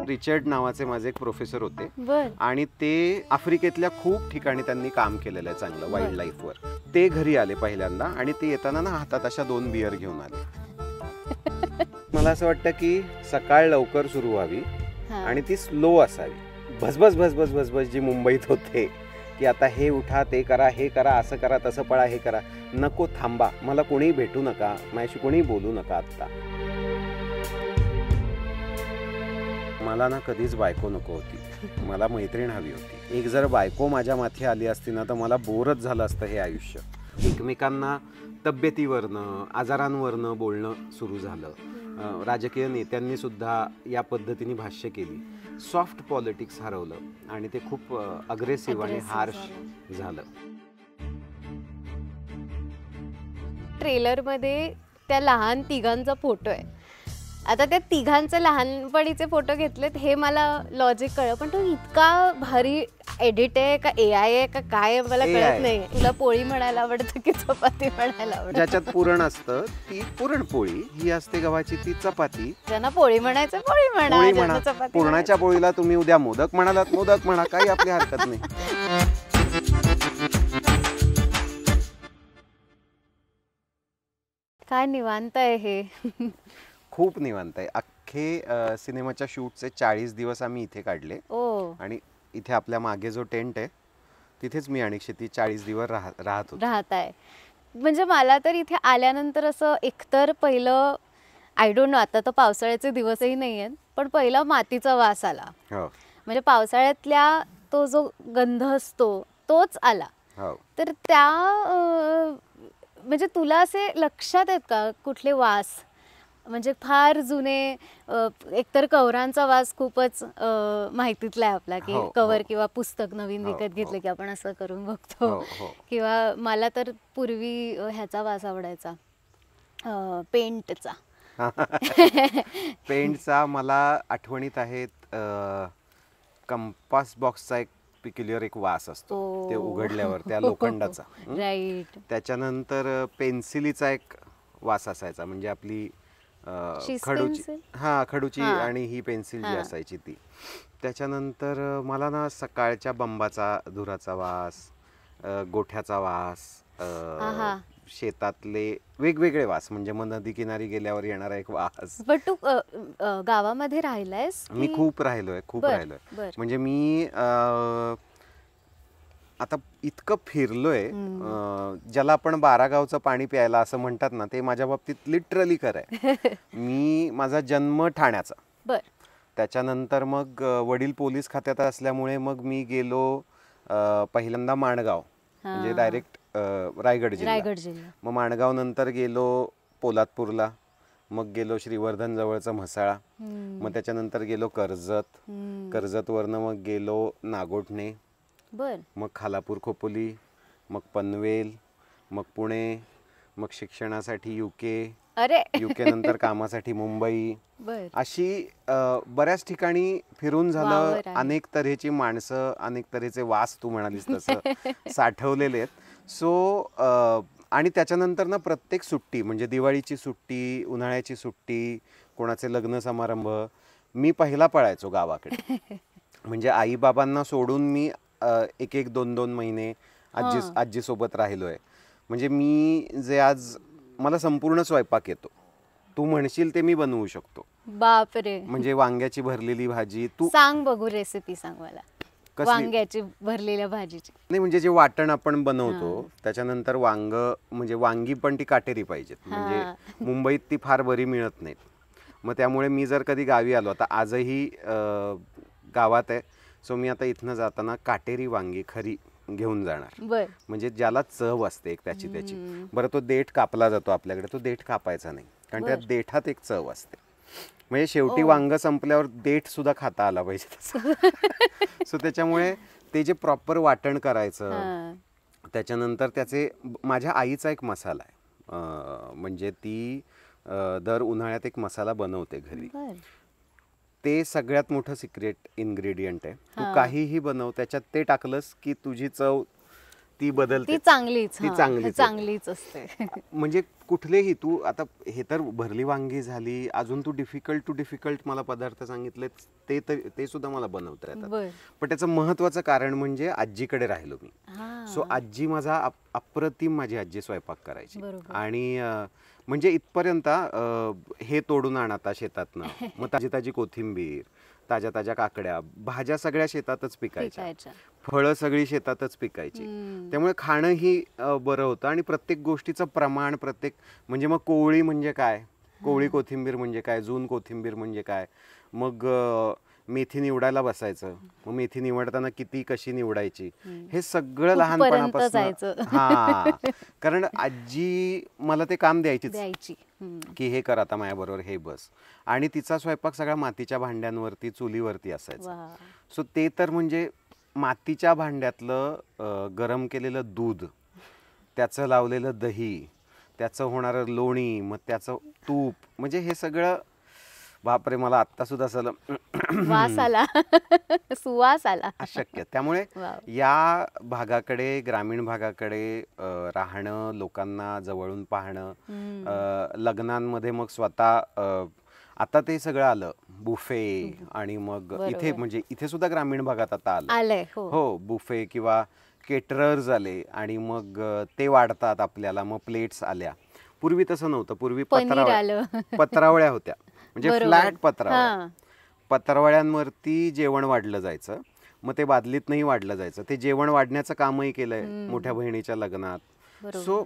Richard नावाचे माझे एक प्रोफेसर होते बर आणि ते आफ्रिकेतल्या खूप ठिकाणी त्यांनी काम केलेलं आहे चांगलं वाईल्ड लाईफवर. ते घरी आले पहिल्यांदा आणि ते येताना ना हातात अशा 2 बियर घेऊन आले. मला असं वाटतं की सकाळ लवकर सुरू व्हावी आणि ती स्लो असावी. भसभस भसभस भसभस जी मुंबईत होते की आता हे उठा, ते करा, हे करा, असं करा, तसं पळा, हे करा, नको, थांबा, मला कोणीही भेटू नका, माझ्याशी कोणीही बोलू नका आत्ता. मला ना कधीच बायको नको होती, मला मैत्रीण हवी होती. एक जर बायको माझ्या माथी आली असती ना तर मला बोरच झालं असतं हे आयुष्य. एकमेकांना तब्येतीवरनं, आजारांवरनं बोलणं सुरू झालं. राजकीय नेत्यांनी सुद्धा या पद्धतीने भाष्य केली. सॉफ्ट पॉलिटिक्स हरवलं आणि ते खूप अग्रेसिव्ह आणि हार्श झालं. ट्रेलर मध्ये त्या लहान तिघांचा फोटो आहे. आता त्या तिघांचे लहानपणीचे फोटो घेतलेत हे मला लॉजिक कळलं, पण तो इतका भारी एडिट आहे का AI आहे का काय आहे मला कळत नाही. तुला पोळी म्हणायला आवडतं की चपाती म्हणायला आवडतं? ज्याच्यात पुरण असतं ती पुरणपोळी, ही असते गव्हाची ती चपाती. ज्यांना पोळी म्हणायचं पोळी म्हणा, चपाती पुरणाच्या पोळीला तुम्ही उद्या मोदक म्हणालात मोदक म्हणा, काही आपली हरकत नाही. काय निवांत आहे हे. खूप निवांत आहे. अख्खे सिनेमाच्या शूटचे 40 दिवस आम्ही इथे काढले आणि इथे आपल्या मागे जो टेंट आहे तिथेच मी आणि क्षिती 40 दिवस राहत आहे. म्हणजे मला तर इथे आल्यानंतर असं एकतर पहिलं आय डोंट नो, आता तर पावसाळ्याचे दिवसही नाही आहेत, पण पहिला मातीचा वास आला. म्हणजे पावसाळ्यातल्या तो जो गंध असतो तोच आला. तर त्या म्हणजे तुला असे लक्षात आहेत का कुठले वास? म्हणजे फार जुने, एकतर कवरांचा वास खूपच माहितीतला आहे आपला की कवर किंवा पुस्तक नवीन विकत घेतलं की आपण असं करून बघतो. किंवा मला तर पूर्वी ह्याचा वास आवडायचा, पेंटचा. पेंटचा मला आठवणीत आहेत. कंपास बॉक्सचा एक पिक्युलियर एक वास असतो ते उघडल्यावर, त्या लोखंडाचा. राईट. त्याच्यानंतर पेन्सिलीचा एक वास असायचा, म्हणजे आपली खडूची आणि ही पेन्सिल जी असायची ती. त्याच्यानंतर मला ना सकाळच्या बंबाचा धुराचा वास, गोठ्याचा वास, शेतातले वेगवेगळे वास, म्हणजे मग नदी किनारी गेल्यावर येणारा एक वास. पण तू गावामध्ये राहिलायस? मी खूप राहिलोय. म्हणजे मी आता इतकं फिरलोय, ज्याला आपण 12 गावचं पाणी प्यायला असं म्हणतात ना, ते माझ्या बाबतीत लिटरली खरं आहे. मी माझा जन्म ठाण्याचा. त्याच्यानंतर मग वडील पोलीस खात्यात असल्यामुळे मग मी गेलो पहिल्यांदा माणगाव, म्हणजे डायरेक्ट रायगड जिल्हा. मग माणगाव नंतर गेलो पोलादपूरला, मग गेलो श्रीवर्धन जवळचा म्हसाळा, मग त्याच्यानंतर गेलो कर्जतवरनं मग गेलो नागोठणे, मग खालापूर खोपोली, मग पनवेल, मग पुणे, मग शिक्षणासाठी युके नंतर कामासाठी मुंबई. अशी बऱ्याच ठिकाणी फिरून झालं. अनेक तऱ्हेची माणसं, अनेक तऱ्हेचे वास तू म्हणालीस तसं साठवलेले आहेत. सो आणि त्याच्यानंतर ना प्रत्येक सुट्टी, म्हणजे दिवाळीची सुट्टी, उन्हाळ्याची सुट्टी, कोणाचे लग्न समारंभ, मी पहिला पळायचो गावाकडे. म्हणजे आई बाबांना सोडून मी 1-2 महिने आजी सोबत राहिलोय. म्हणजे मी जे आज मला संपूर्ण स्वयंपाक येतो, तू म्हणशील ते मी बनवू शकतो. बापरे. म्हणजे वांग्याची भरलेली भाजी. तू सांग बघू, रेसिपी सांग मला वांग्याची भरलेल्या भाजीची. नाही, म्हणजे जे वाटण आपण बनवतो त्याच्यानंतर म्हणजे वांगी पण ती काटेरी पाहिजेत. म्हणजे मुंबईत ती फार बरी मिळत नाहीत. मग त्यामुळे मी जर कधी गावी आलो, आता आजही गावात आहे, सो मी आता इथनं जाताना काटेरी वांगी खरी घेऊन जाणार. म्हणजे ज्याला चव असते एक त्याची. बरं, तो देठ कापला जातो आपल्याकडे, तो देठ कापायचा नाही, कारण त्या देठात एक चव असते. म्हणजे शेवटी वांग संपल्यावर देठ सुद्धा खाता आला पाहिजे तसं. सो त्याच्यामुळे ते जे प्रॉपर वाटण करायचं, त्याच्यानंतर त्याचे, माझ्या आईचा एक मसाला आहे, म्हणजे ती दर उन्हाळ्यात एक मसाला बनवते घरी. ते सगळ्यात मोठं सिक्रेट इन्ग्रेडियंट आहे. तू काहीही बनव, त्याच्यात ते टाकलंस की तुझी चव ती बदलते, ती चांगलीच ती चांगलीच चांगलीच असते. म्हणजे कुठलेही तू आता हे तर भरली वांगी झाली, अजून तू डिफिकल्ट मला पदार्थ सांगितले ते सुद्धा मला बनवता येतात. पण त्याचं महत्वाचं कारण म्हणजे आजीकडे राहिलो मी. सो आजी अप्रतिम माझी आजी स्वयंपाक करायची. आणि म्हणजे इथपर्यंत हे तोडून आणता शेतातनं, मग ताजी कोथिंबीर, ताज्या काकड्या, भाज्या सगळ्या शेतातच पिकायच्या, फळं सगळी शेतातच पिकायची. त्यामुळे खाणंही बरं होतं आणि प्रत्येक गोष्टीचं प्रमाण, म्हणजे मग कोवळी म्हणजे काय, कोवळी कोथिंबीर म्हणजे काय, जून कोथिंबीर म्हणजे काय, मग मेथी निवडायला बसायचं, मग मेथी निवडताना किती कशी निवडायची, हे सगळं लहानपणापासून. हा, कारण आजी मला ते काम द्यायची की हे कर आता माझ्याबरोबर, हे बस. आणि तिचा स्वयंपाक सगळा मातीच्या भांड्यांवरती, चुलीवरती असायचा. सो ते तर म्हणजे मातीच्या भांड्यातलं गरम केलेलं दूध, त्याचं लावलेलं दही, त्याचं होणारं लोणी, मग त्याचं तूप, म्हणजे हे सगळं बापरे, मला आत्ता सुद्धा वास आला, सुवास आला. अशक्य. त्यामुळे या भागाकडे, ग्रामीण भागाकडे राहणं, लोकांना जवळून पाहणं, लग्नांमध्ये मग स्वतः आता ते सगळं आलं, बुफे, आणि मग इथे म्हणजे इथे सुद्धा ग्रामीण भागात आता आलं. हो, बुफे किंवा केटरर्स आले आणि मग ते वाढतात आपल्याला, मग प्लेट्स आल्या. पूर्वी तसं नव्हतं. पूर्वी पत्रावळ्या होत्या, म्हणजे फ्लॅट पत्रावळ्यांवरती जेवण वाढलं जायचं. मग ते बादलीतनंही वाढलं जायचं. ते जेवण वाढण्याचं कामही केलंय मोठ्या बहिणीच्या लग्नात. सो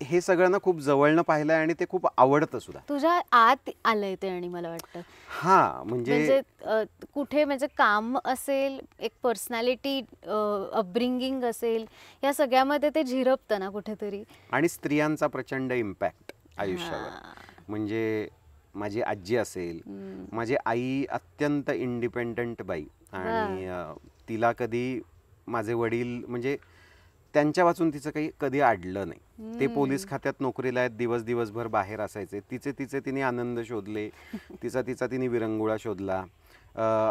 हे सगळं ना खूप जवळनं पाहिलंय आणि ते खूप आवडतं सुद्धा. तुझ्या आत आलंय ते, आणि मला वाटतं हा म्हणजे कुठे म्हणजे काम असेल, एक पर्सनॅलिटी, अपब्रिंगिंग असेल, या सगळ्यामध्ये ते झिरपतं ना कुठेतरी. आणि स्त्रियांचा प्रचंड इम्पॅक्ट आयुष्यावर. म्हणजे माझी आजी असेल, माझी आई अत्यंत इंडिपेंडंट बाई, आणि तिला कधी माझे वडील म्हणजे त्यांच्या वाचून तिचं काही कधी अडलं नाही. ते पोलीस खात्यात नोकरीला आहेत, दिवसभर बाहेर असायचे. तिचे तिने आनंद शोधले, तिचा तिने विरंगुळा शोधला.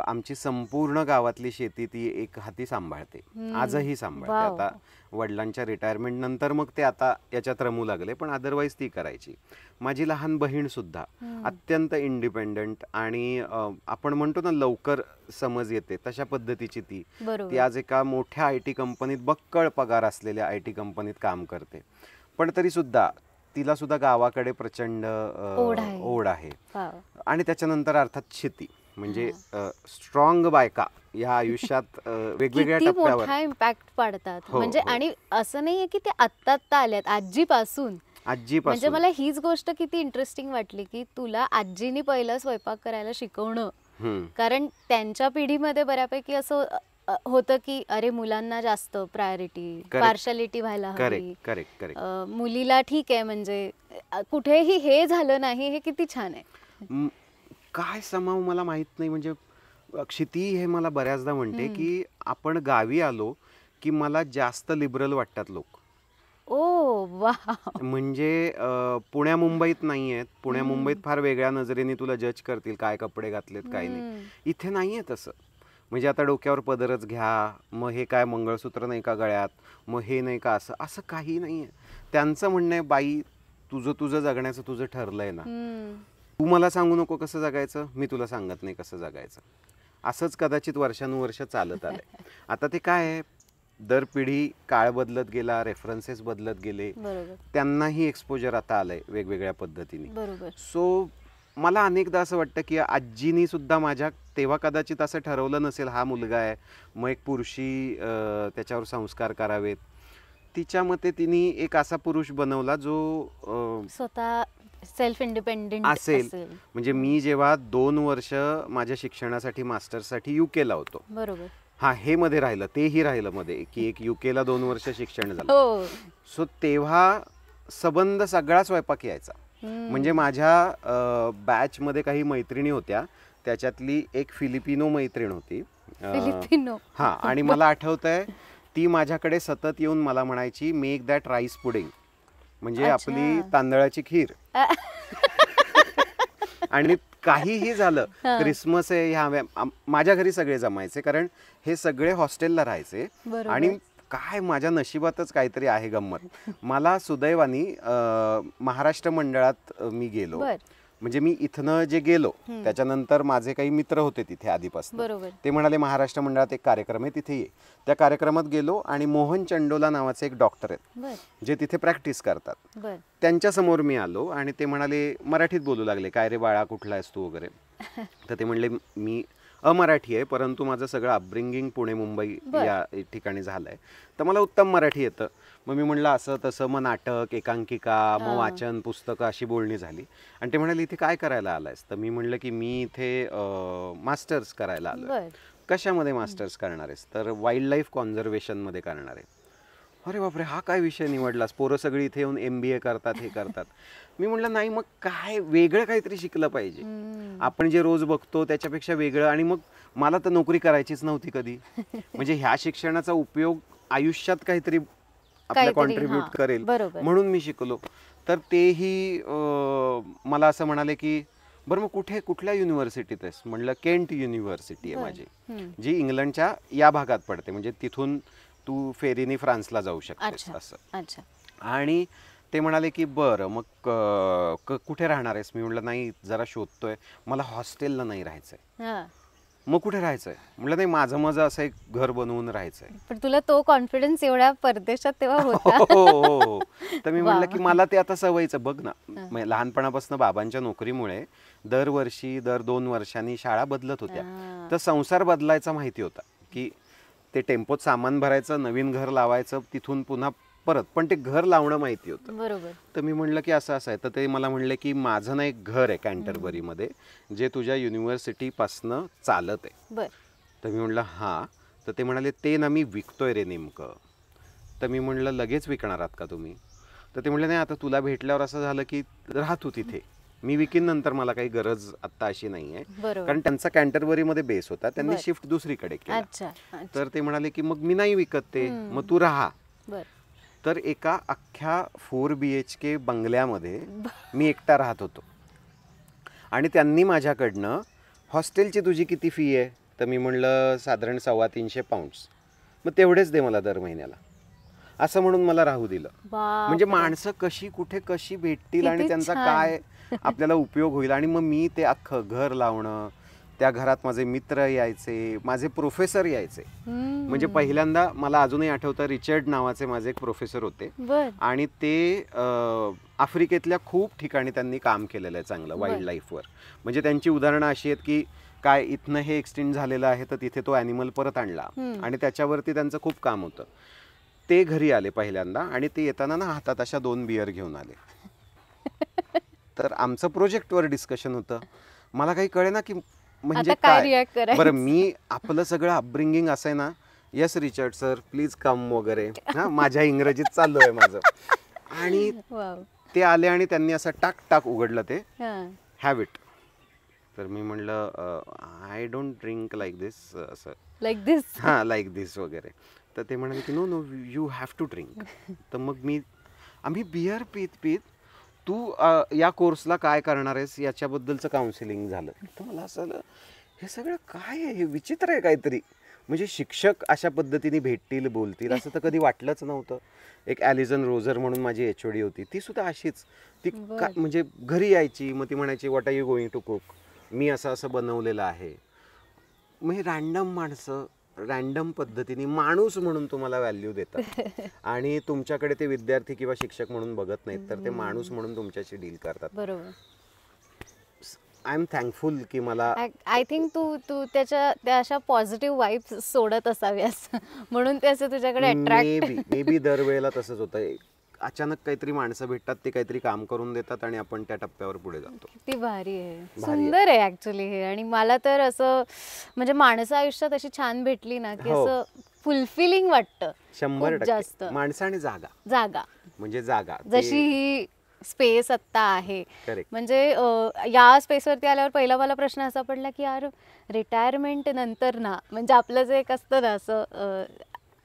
आमची संपूर्ण गावातली शेती ती एक हाती सांभाळते, आजही सांभाळते. आता वडिलांच्या रिटायरमेंट नंतर मग ते आता याच्यात रमू लागले, पण अदरवाईज ती करायची. माझी लहान बहीण सुद्धा अत्यंत इंडिपेंडंट, आणि आपण म्हणतो ना लवकर समज येते तशा पद्धतीची ती आज एका मोठ्या IT कंपनीत, बक्कळ पगार असलेल्या IT कंपनीत काम करते. पण तरी सुद्धा तिला सुद्धा गावाकडे प्रचंड ओढ आहे. आणि त्याच्यानंतर अर्थात शेती, म्हणजे स्ट्रॉंग बायका या आयुष्यात वेगवेगळ्या टप्प्यावर मोठा इम्पॅक्ट पाडतात. म्हणजे आणि असं नाहीये की ते आत्ता आल्यात, आजीपासून. म्हणजे मला हीच गोष्ट किती इंटरेस्टिंग वाटली की तुला आजीनी पहिलं स्वयंपाक करायला शिकवणं. कारण त्यांच्या पिढीमध्ये बऱ्यापैकी असं होतं की अरे मुलांना जास्त प्रायोरिटी, पार्शालिटी व्हायला हवी, मुलीला ठीक आहे, म्हणजे कुठेही हे झालं नाही. हे किती छान आहे. काय समाव मला माहित नाही. म्हणजे क्षिती हे मला बऱ्याचदा म्हणते की आपण गावी आलो की मला जास्त लिबरल वाटतात लोक. ओ वा. म्हणजे पुण्या मुंबईत नाही आहेत. पुण्या मुंबईत फार वेगळ्या नजरेने तुला जज करतील, काय कपडे घातलेत काय नाही. इथे नाहीये तसं. म्हणजे आता डोक्यावर पदरच घ्या, मग हे काय मंगळसूत्र नाही का गळ्यात, मग हे नाही का, असं काही नाहीये. त्यांचं म्हणणं आहे बाई तुझं जगण्याचं तुझं ठरलंय ना, तू मला सांगू नको कसं जगायचं, मी तुला सांगत नाही कसं जगायचं. असंच कदाचित वर्षानुवर्ष चालत आलंय. आता ते काय आहे, दर पिढी काळ बदलत गेला, रेफरन्सेस बदलत गेले, त्यांनाही एक्सपोजर आता आलंय वेगवेगळ्या पद्धतीने. सो मला अनेकदा असं वाटतं की आजीनी सुद्धा माझ्या तेव्हा कदाचित असं ठरवलं नसेल हा मुलगा आहे, मग एक पुरुषी त्याच्यावर संस्कार करावेत. तिच्या मते तिने एक असा पुरुष बनवला जो स्वतः सेल्फ इंडिपेंडेंट असेल. म्हणजे मी जेव्हा 2 वर्ष माझ्या शिक्षणासाठी मास्टर्ससाठी UK ला होतो, बरोबर, हा हे मध्ये राहिलं, तेही राहिलं मध्ये की एक UK ला 2 वर्ष शिक्षण झालं. सो तेव्हा सबंध सगळा स्वयंपाक यायचा. म्हणजे माझ्या बॅच मध्ये काही मैत्रिणी होत्या, त्याच्यातली एक फिलिपिनो मैत्रीण होती. हा, आणि मला आठवतंय ती माझ्याकडे सतत येऊन मला म्हणायची मेक दॅट राईस पुडिंग, म्हणजे आपली तांदळाची खीर. आणि काहीही झालं, क्रिसमस आहे, ह्या माझ्या घरी सगळे जमायचे, कारण हे सगळे हॉस्टेलला राहायचे. आणि काय माझ्या नशिबातच काहीतरी आहे गंमत. मला सुदैवानी महाराष्ट्र मंडळात मी गेलो. म्हणजे मी इथनं जे गेलो त्याच्यानंतर माझे काही मित्र होते तिथे आधीपासून, ते म्हणाले महाराष्ट्र मंडळात एक कार्यक्रम आहे तिथे ये. त्या कार्यक्रमात गेलो आणि मोहन चंडोला नावाचे एक डॉक्टर आहेत जे तिथे प्रॅक्टिस करतात, त्यांच्या समोर मी आलो आणि ते म्हणाले, मराठीत बोलू लागले, काय रे बाळा कुठला आहेस तू वगैरे. तर ते म्हणले मी अमराठी आहे परंतु माझं सगळं अपब्रिंगिंग पुणे मुंबई या ठिकाणी झालंय, तर मला उत्तम मराठी येतं. मग मी म्हणलं असं तसं, मग नाटक, एकांकिका, मग वाचन, पुस्तकं अशी बोलणी झाली. आणि ते म्हणाले इथे काय करायला आलायस? तर मी म्हणलं की मी इथे मास्टर्स करायला आलो. कशामध्ये मास्टर्स करणार आहेस? तर वाईल्ड लाईफ कॉन्झर्वेशनमध्ये करणार आहे. अरे बापरे, हा काय विषय निवडलास? पोरं सगळी इथे येऊन MBA करतात, हे करतात. मी म्हटलं नाही, मग काय वेगळं काहीतरी शिकलं पाहिजे. आपण जे रोज बघतो त्याच्यापेक्षा वेगळं. आणि मग मला तर नोकरी करायचीच नव्हती कधी. म्हणजे ह्या शिक्षणाचा उपयोग आयुष्यात काहीतरी आपल्या कॉन्ट्रीब्यूट करेल म्हणून मी शिकलो. तर तेही मला असं म्हणाले की बरं मग कुठल्या युनिव्हर्सिटीत आहेस? म्हणलं केंट युनिव्हर्सिटी आहे माझी, जी इंग्लंडच्या या भागात पडते. म्हणजे तिथून तू फेरीने फ्रान्सला जाऊ शकतेस असं. आणि ते म्हणाले की बरं मग कुठे राहणार आहेस? मी म्हटलं नाही, जरा शोधतोय, मला हॉस्टेलला नाही राहायचंय. मग कुठे राहायचंय? म्हटलं नाही, माझं असं एक घर बनवून राहायचंय. पण तुला तो कॉन्फिडन्स एवढ्या परदेशात तेव्हा होता? हो. तर मी म्हटलं की मला ते आता सवयीचं. बघ ना, लहानपणापासून बाबांच्या नोकरीमुळे दरवर्षी दर 2 वर्षांनी शाळा बदलत होत्या. तर संसार बदलायचा माहिती होता की ते टेम्पोत सामान भरायचं, नवीन घर लावायचं, तिथून पुन्हा परत. पण ते घर लावणं माहिती होतं. तर मी म्हणलं की असं आहे. तर ते मला म्हणले की माझं ना एक घर आहे कॅन्टरबरीमध्ये जे तुझ्या युनिव्हर्सिटीपासनं चालत आहे. तर मी म्हणलं हां. तर ते म्हणाले ते ना मी विकतोय रे नेमकं. तर मी म्हणलं लगेच विकणार आहात का तुम्ही? तर ते म्हणले नाही, आता तुला भेटल्यावर असं झालं की राहा तू तिथे, मी विकीन नंतर, मला काही गरज आत्ता अशी नाही आहे. कारण त्यांचा कॅन्टरबरीमध्ये बेस होता, त्यांनी शिफ्ट दुसरीकडे केला. तर ते म्हणाले की मग मी नाही विकत ते, मग तू राहा. तर एका अख्ख्या 4 BHK बंगल्यामध्ये मी एकटा राहत होतो. आणि त्यांनी माझ्याकडनं हॉस्टेलची तुझी किती फी आहे? तर मी म्हणलं साधारण 350 पाऊंड्स. मग तेवढेच दे मला दर महिन्याला, असं म्हणून मला राहू दिलं. म्हणजे माणसं कशी कुठे कशी भेटतील आणि त्यांचा काय आपल्याला उपयोग होईल. आणि मग मी ते अख्खं घर लावणं, त्या घरात माझे मित्र यायचे, माझे प्रोफेसर यायचे. म्हणजे पहिल्यांदा मला अजूनही आठवतं, रिचर्ड नावाचे माझे एक प्रोफेसर होते आणि ते आफ्रिकेतल्या खूप ठिकाणी त्यांनी काम केलेलं आहे चांगलं वाईल्ड लाईफवर. म्हणजे त्यांची उदाहरणं अशी आहेत की काय इथनं हे एक्सटेंड झालेलं आहे तर तिथे तो ॲनिमल परत आणला आणि त्याच्यावरती त्यांचं खूप काम होतं. ते घरी आले पहिल्यांदा आणि ते येताना ना हातात अशा 2 बियर घेऊन आले. तर आमचं प्रोजेक्टवर डिस्कशन होतं. मला काही कळेना की म्हणजे काय. बरं, मी आपलं सगळं अपब्रिंगिंग असं आहे ना, yes Richard sir please come वगैरे, हां माझ्या इंग्रजीत चालू आहे माझं. आणि ते आले आणि त्यांनी असं टाक उघडलं ते, हॅव इट. तर मी म्हणलं I don't drink like this, असं लाईक दिस वगैरे. तर ते म्हणाले की no you have to drink. तर मग आम्ही बियर पीत तू या कोर्सला काय करणार आहेस याच्याबद्दलचं काउन्सिलिंग झालं. तर मला असं हे सगळं काय आहे, हे विचित्र आहे काहीतरी. म्हणजे शिक्षक अशा पद्धतीने भेटतील, बोलतील असं तर कधी वाटलंच नव्हतं. एक ॲलिझन रोझर म्हणून माझी HOD होती, ती सुद्धा अशीच. ती म्हणजे घरी यायची, मग ती म्हणायची what are you going to cook, मी असं बनवलेलं आहे. म्हणजे रॅन्डम माणसं रॅन्डम पद्धतीने माणूस म्हणून तुम्हाला व्हॅल्यू देतात आणि तुमच्याकडे ते विद्यार्थी किंवा शिक्षक म्हणून बघत नाहीत, तर ते माणूस म्हणून तुमच्याशी डील करतात. बरोबर. आय एम थँकफुल की मला आय थिंक तू त्या अशा पॉझिटिव्ह वाइब्स सोडत असाव्यास म्हणून ते असं तुझ्याकडे अट्रॅक्ट. मे बी दरवेळेला तसंच होतं. अचानक काहीतरी माणसं भेटतात, ते काहीतरी काम करून देतात आणि आपण त्या टप्प्यावर पुढे जातो. किती भारी आहे, सुंदर आहे ऍक्च्युली हे. आणि मला तर असं म्हणजे माणसं आयुष्यात अशी छान भेटली ना की असं फुलफिलिंग वाटतं. 100% माणसं आणि जागा म्हणजे जागा जशी ही स्पेस आत्ता आहे. म्हणजे या स्पेसवरती आल्यावर पहिला मला प्रश्न असा पडला की यार रिटायरमेंट नंतर ना, म्हणजे आपलं जे एक असतं ना असं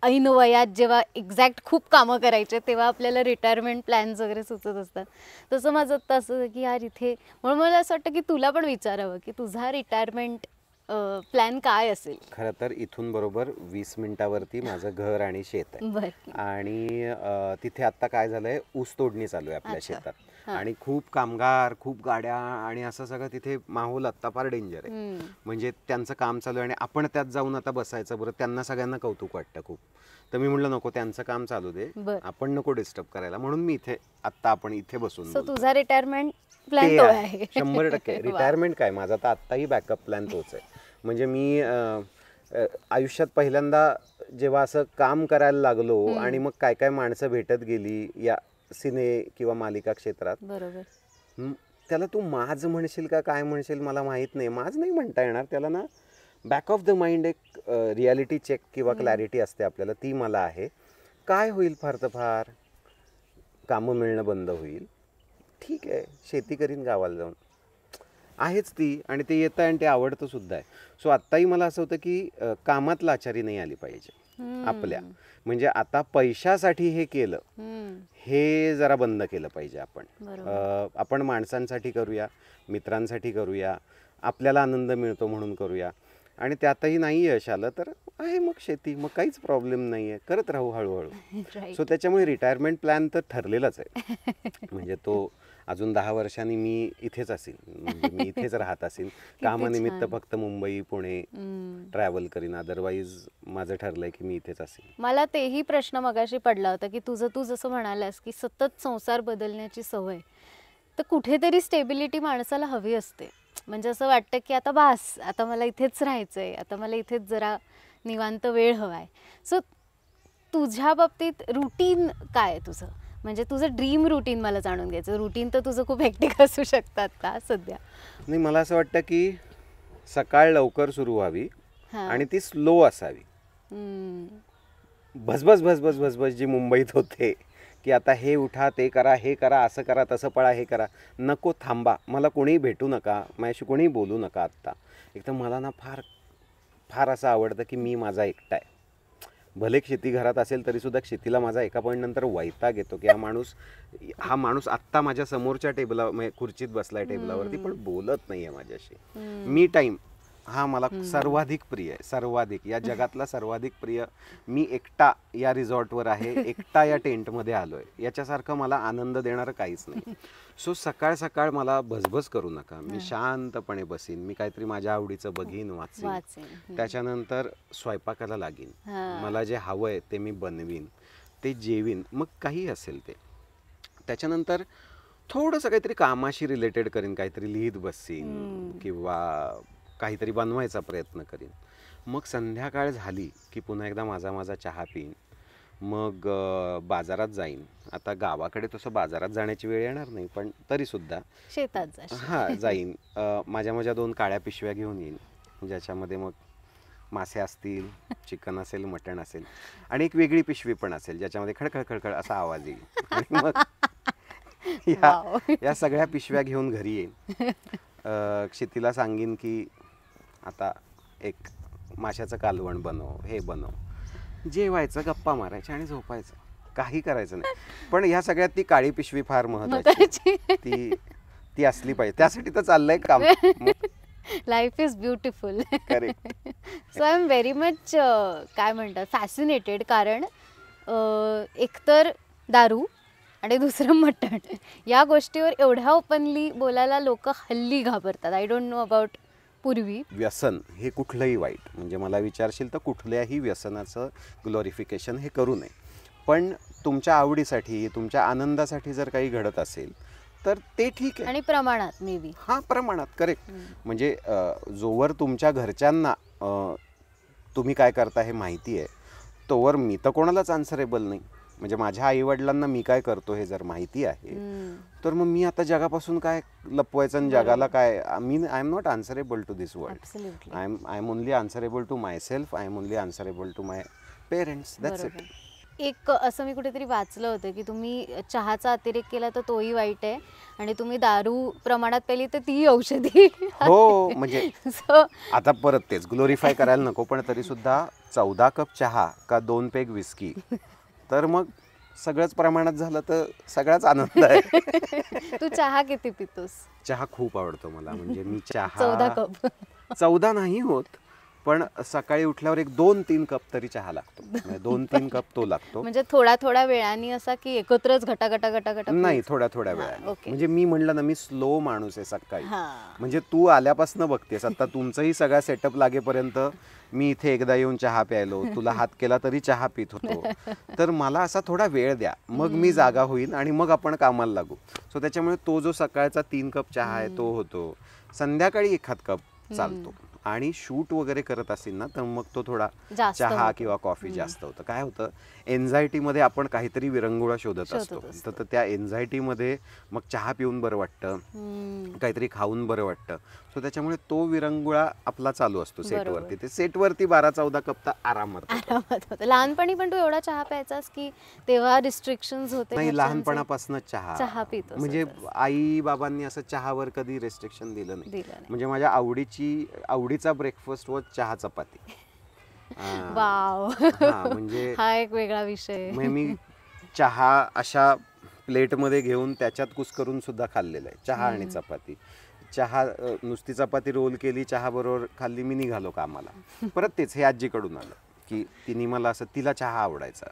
ऐन वयात जेव्हा एक्झॅक्ट खूप कामं करायचे तेव्हा आपल्याला रिटायरमेंट प्लॅन्स वगैरे सुचत असतात, तसं माझं तसं की यार इथे. म्हणून मला असं वाटतं की तुला पण विचारावं की तुझा रिटायरमेंट प्लॅन काय असेल? खरं तर इथून बरोबर 20 मिनिटावरती माझं घर आणि शेत आहे. आणि तिथे आता काय झालंय, ऊस तोडणी चालू आहे आपल्या शेतात. आणि खूप कामगार, खूप गाड्या आणि असं सगळं तिथे माहोल आता फार डेंजर आहे. म्हणजे त्यांचं काम चालू आहे आणि आपण त्यात जाऊन आता बसायचं, बरं त्यांना सगळ्यांना कौतुक वाटतं खूप. तर मी म्हटलं नको, त्यांचं काम चालू दे, आपण नको डिस्टर्ब करायला, म्हणून मी इथे आता आपण इथे बसून तुझा रिटायरमेंट प्लॅन तो आहे? 100% रिटायरमेंट काय, माझा तर आत्ताही बॅकअप प्लॅन तोच आहे. म्हणजे मी आयुष्यात पहिल्यांदा जेव्हा असं काम करायला लागलो आणि मग काय काय माणसं भेटत गेली या सिने किंवा मालिका क्षेत्रात, बरोबर, त्याला तू माज म्हणशील का काय म्हणशील मला माहित नाही, माज नाही म्हणता येणार त्याला ना. बॅक ऑफ द माइंड एक रियालिटी चेक किंवा क्लॅरिटी असते आपल्याला, ती मला आहे. काय होईल फार तर फार, कामं मिळणं बंद होईल, ठीक आहे, शेती करीन गावाला जाऊन, आहेच ती, आणि ते येतं आणि ते आवडतं सुद्धा आहे. सो आत्ताही मला असं होतं की कामात लाचारी नाही आली पाहिजे आपल्या. म्हणजे आता पैशासाठी हे केलं, हे जरा बंद केलं पाहिजे आपण. आपण माणसांसाठी करूया, मित्रांसाठी करूया, आपल्याला आनंद मिळतो म्हणून करूया. आणि त्यातही नाही यश आलं तर आहे मग शेती, मग काहीच प्रॉब्लेम नाही आहे, करत राहू हळूहळू. सो त्याच्यामुळे रिटायरमेंट प्लॅन तर ठरलेलाच आहे. म्हणजे तो अजून 10 वर्षांनी मी इथेच असेल, म्हणजे मी इथेच राहत असेल, कामानिमित्त फक्त मुंबई पुणे ट्रॅव्हल करीन, अदरवाईज माझं ठरलंय की मी इथेच असेल. मला तेही प्रश्न मगाशी पडला होता की तू जसं म्हणालास की सतत संसार बदलण्याची सवय, तर कुठेतरी स्टेबिलिटी माणसाला हवी असते. म्हणजे असं वाटतं की आता बास, आता मला इथेच राहायचंय, आता मला इथेच जरा निवांत वेळ हवाय. सो तुझ्या बाबतीत रुटीन काय आहे तुझं? म्हणजे तुझं ड्रीम रुटीन मला जाणून घ्यायचं. रुटीन तर तुझं खूप हेक्टिक असू शकतात का सध्या? नाही, मला असं वाटतं की सकाळ लवकर सुरू व्हावी आणि ती स्लो असावी. भसभस भसभस भसभस जी मुंबईत होते की आता हे उठा, ते करा, हे करा, असं करा, तसं पळा, हे करा, नको, थांबा, मला कोणीही भेटू नका, माझ्याशी कोणीही बोलू नका आत्ता. एक तर मला ना फार फार असं आवडतं की मी माझा एकटा आहे. भले शेती घरात असेल तरीसुद्धा शेतीला माझा एका पॉईंट नंतर वैताग येतो की हा माणूस आत्ता माझ्या समोरच्या टेबला म्हणजे खुर्चीत बसलाय टेबलावरती पण बोलत नाही आहे माझ्याशी. मी टाईम हा मला सर्वाधिक प्रिय आहे, सर्वाधिक, या जगातला सर्वाधिक प्रिय. मी एकटा या रिसॉर्टवर आहे, एकटा या टेंटमध्ये आलोय, याच्यासारखं मला आनंद देणारं काहीच नाही. सो सकाळ सकाळ मला भसभस करू नका, मी शांतपणे बसीन, मी काहीतरी माझ्या आवडीचं बघीन, वाचीन, त्याच्यानंतर स्वयंपाकाला लागीन, मला जे हवंय ते मी बनवीन, ते जेवीन, मग काही असेल ते. त्याच्यानंतर थोडंसं काहीतरी कामाशी रिलेटेड करीन, काहीतरी लिहित बसीन किंवा काहीतरी बनवायचा प्रयत्न करीन. मग संध्याकाळ झाली की पुन्हा एकदा माझा चहा पिईन, मग बाजारात जाईन. आता गावाकडे तसं बाजारात जाण्याची वेळ येणार नाही, पण तरीसुद्धा शेतात जाईन. माझ्या 2 काळ्या पिशव्या घेऊन येईन, ज्याच्यामध्ये मग मासे असतील, चिकन असेल, मटण असेल, आणि एक वेगळी पिशवी पण असेल ज्याच्यामध्ये खडखड खडखड असा आवाज येईल. आणि मग या सगळ्या पिशव्या घेऊन घरी येईन. क्षितीला सांगीन की आता एक माशाचं कालवण बनव, हे बनव, जेवायचं, गप्पा मारायच्या आणि झोपायचं, काही करायचं नाही. पण ह्या सगळ्यात ती काळी पिशवी फार महत्वाची, ती असली पाहिजे. त्यासाठी तर चाललंय काम. Life is beautiful. So I am very much काय म्हणतात फॅसिनेटेड, कारण एकतर दारू आणि दुसरं मटण, या गोष्टीवर एवढ्या ओपनली बोलायला लोक हल्ली घाबरतात. आय डोंट नो अबाउट पूर्वी. व्यसन हे कुठलंही वाईट, म्हणजे मला विचारशील तर कुठल्याही व्यसनाचं ग्लोरिफिकेशन हे करू नये. पण तुमच्या आवडीसाठी, तुमच्या आनंदासाठी जर काही घडत असेल तर ते ठीक आहे, आणि प्रमाणात मे बी. हा, प्रमाणात, करेक्ट. म्हणजे जोवर तुमच्या घरच्यांना तुम्ही काय करता हे माहिती आहे, तोवर मी तर कोणालाच आन्सरेबल नाही. म्हणजे माझ्या आईवडिलांना मी काय करतो हे जर माहिती आहे तर मग मी आता जगापासून काय लपवायचं आणि जगाला काय. I am not answerable to this world. I am only answerable to myself. I am only answerable to my parents. That's it. एक असं मी कुठेतरी वाचलं होतं की तुम्ही चहाचा अतिरेक केला तर तोही वाईट आहे, आणि तुम्ही दारू प्रमाणात पेली तर तीही औषधी. हो, म्हणजे आता परत तेच ग्लोरिफाय करायला नको, पण तरी सुद्धा 14 कप चहा का 2 पेग विस्की, तर मग सगळंच प्रमाणात झालं तर सगळाच आनंद आहे. तू चहा किती पितोस? चहा खूप आवडतो मला. म्हणजे मी चहा 14 कप. 14 नाही होत, पण सकाळी उठल्यावर एक 2-3 कप तरी चहा लागतो. 2-3 कप तो लागतो. म्हणजे थोडा थोडा वेळाने असा की एकत्रच घटा घटा घटा घटा नाही, थोड्या थोड्या वेळाने. म्हणजे मी म्हणलं ना, मी स्लो माणूस आहे सकाळी. हा. म्हणजे तू आल्यापासून बघतेस, आता तुमचंही सगळा सेटअप लागेपर्यंत मी इथे एकदा येऊन चहा प्यायलो, तुला हात केला तरी चहा पित होतो. तर मला असा थोडा वेळ द्या, मग मी जागा होईन आणि मग आपण कामाला लागू. सो त्याच्यामुळे तो जो सकाळचा 3 कप चहा आहे तो होतो. संध्याकाळी एखाद कप चालतो. आणि शूट वगैरे करत असेल ना, तर मग तो थोडा चहा किंवा कॉफी जास्त होतं. काय होतं, एन्झायटीमध्ये आपण काहीतरी विरंगुळा शोधत असतो. तर त्या एन्झायटीमध्ये मग चहा पिऊन बरं वाटतं, काहीतरी खाऊन बरं वाटतं. सो त्याच्यामुळे तो विरंगुळा आपला चालू असतो सेटवरती. ते सेटवरती 12-14 कप तर आरामात होतं. लहानपणी पण तू एवढा चहा प्यायचास की तेव्हा रिस्ट्रिक्शन्स होते? नाही, लहानपणापासूनच चहा पितो. म्हणजे आई बाबांनी असं चहावर कधी रेस्ट्रिक्शन दिलं नाही. म्हणजे माझ्या आवडीचा ब्रेकफास्ट व चहा चपाती. वाव. म्हणजे हा एक वेगळा विषय. मी चहा अशा प्लेटमध्ये घेऊन त्याच्यात कुस्करून सुद्धा खाल्लेलं आहे. चहा आणि चपाती. चहा नुसती चपाती रोल केली, चहा बरोबर खाल्ली, मी निघालो कामाला. परत तेच, हे आजीकडून आलं की तिने मला असं, तिला चहा आवडायचा.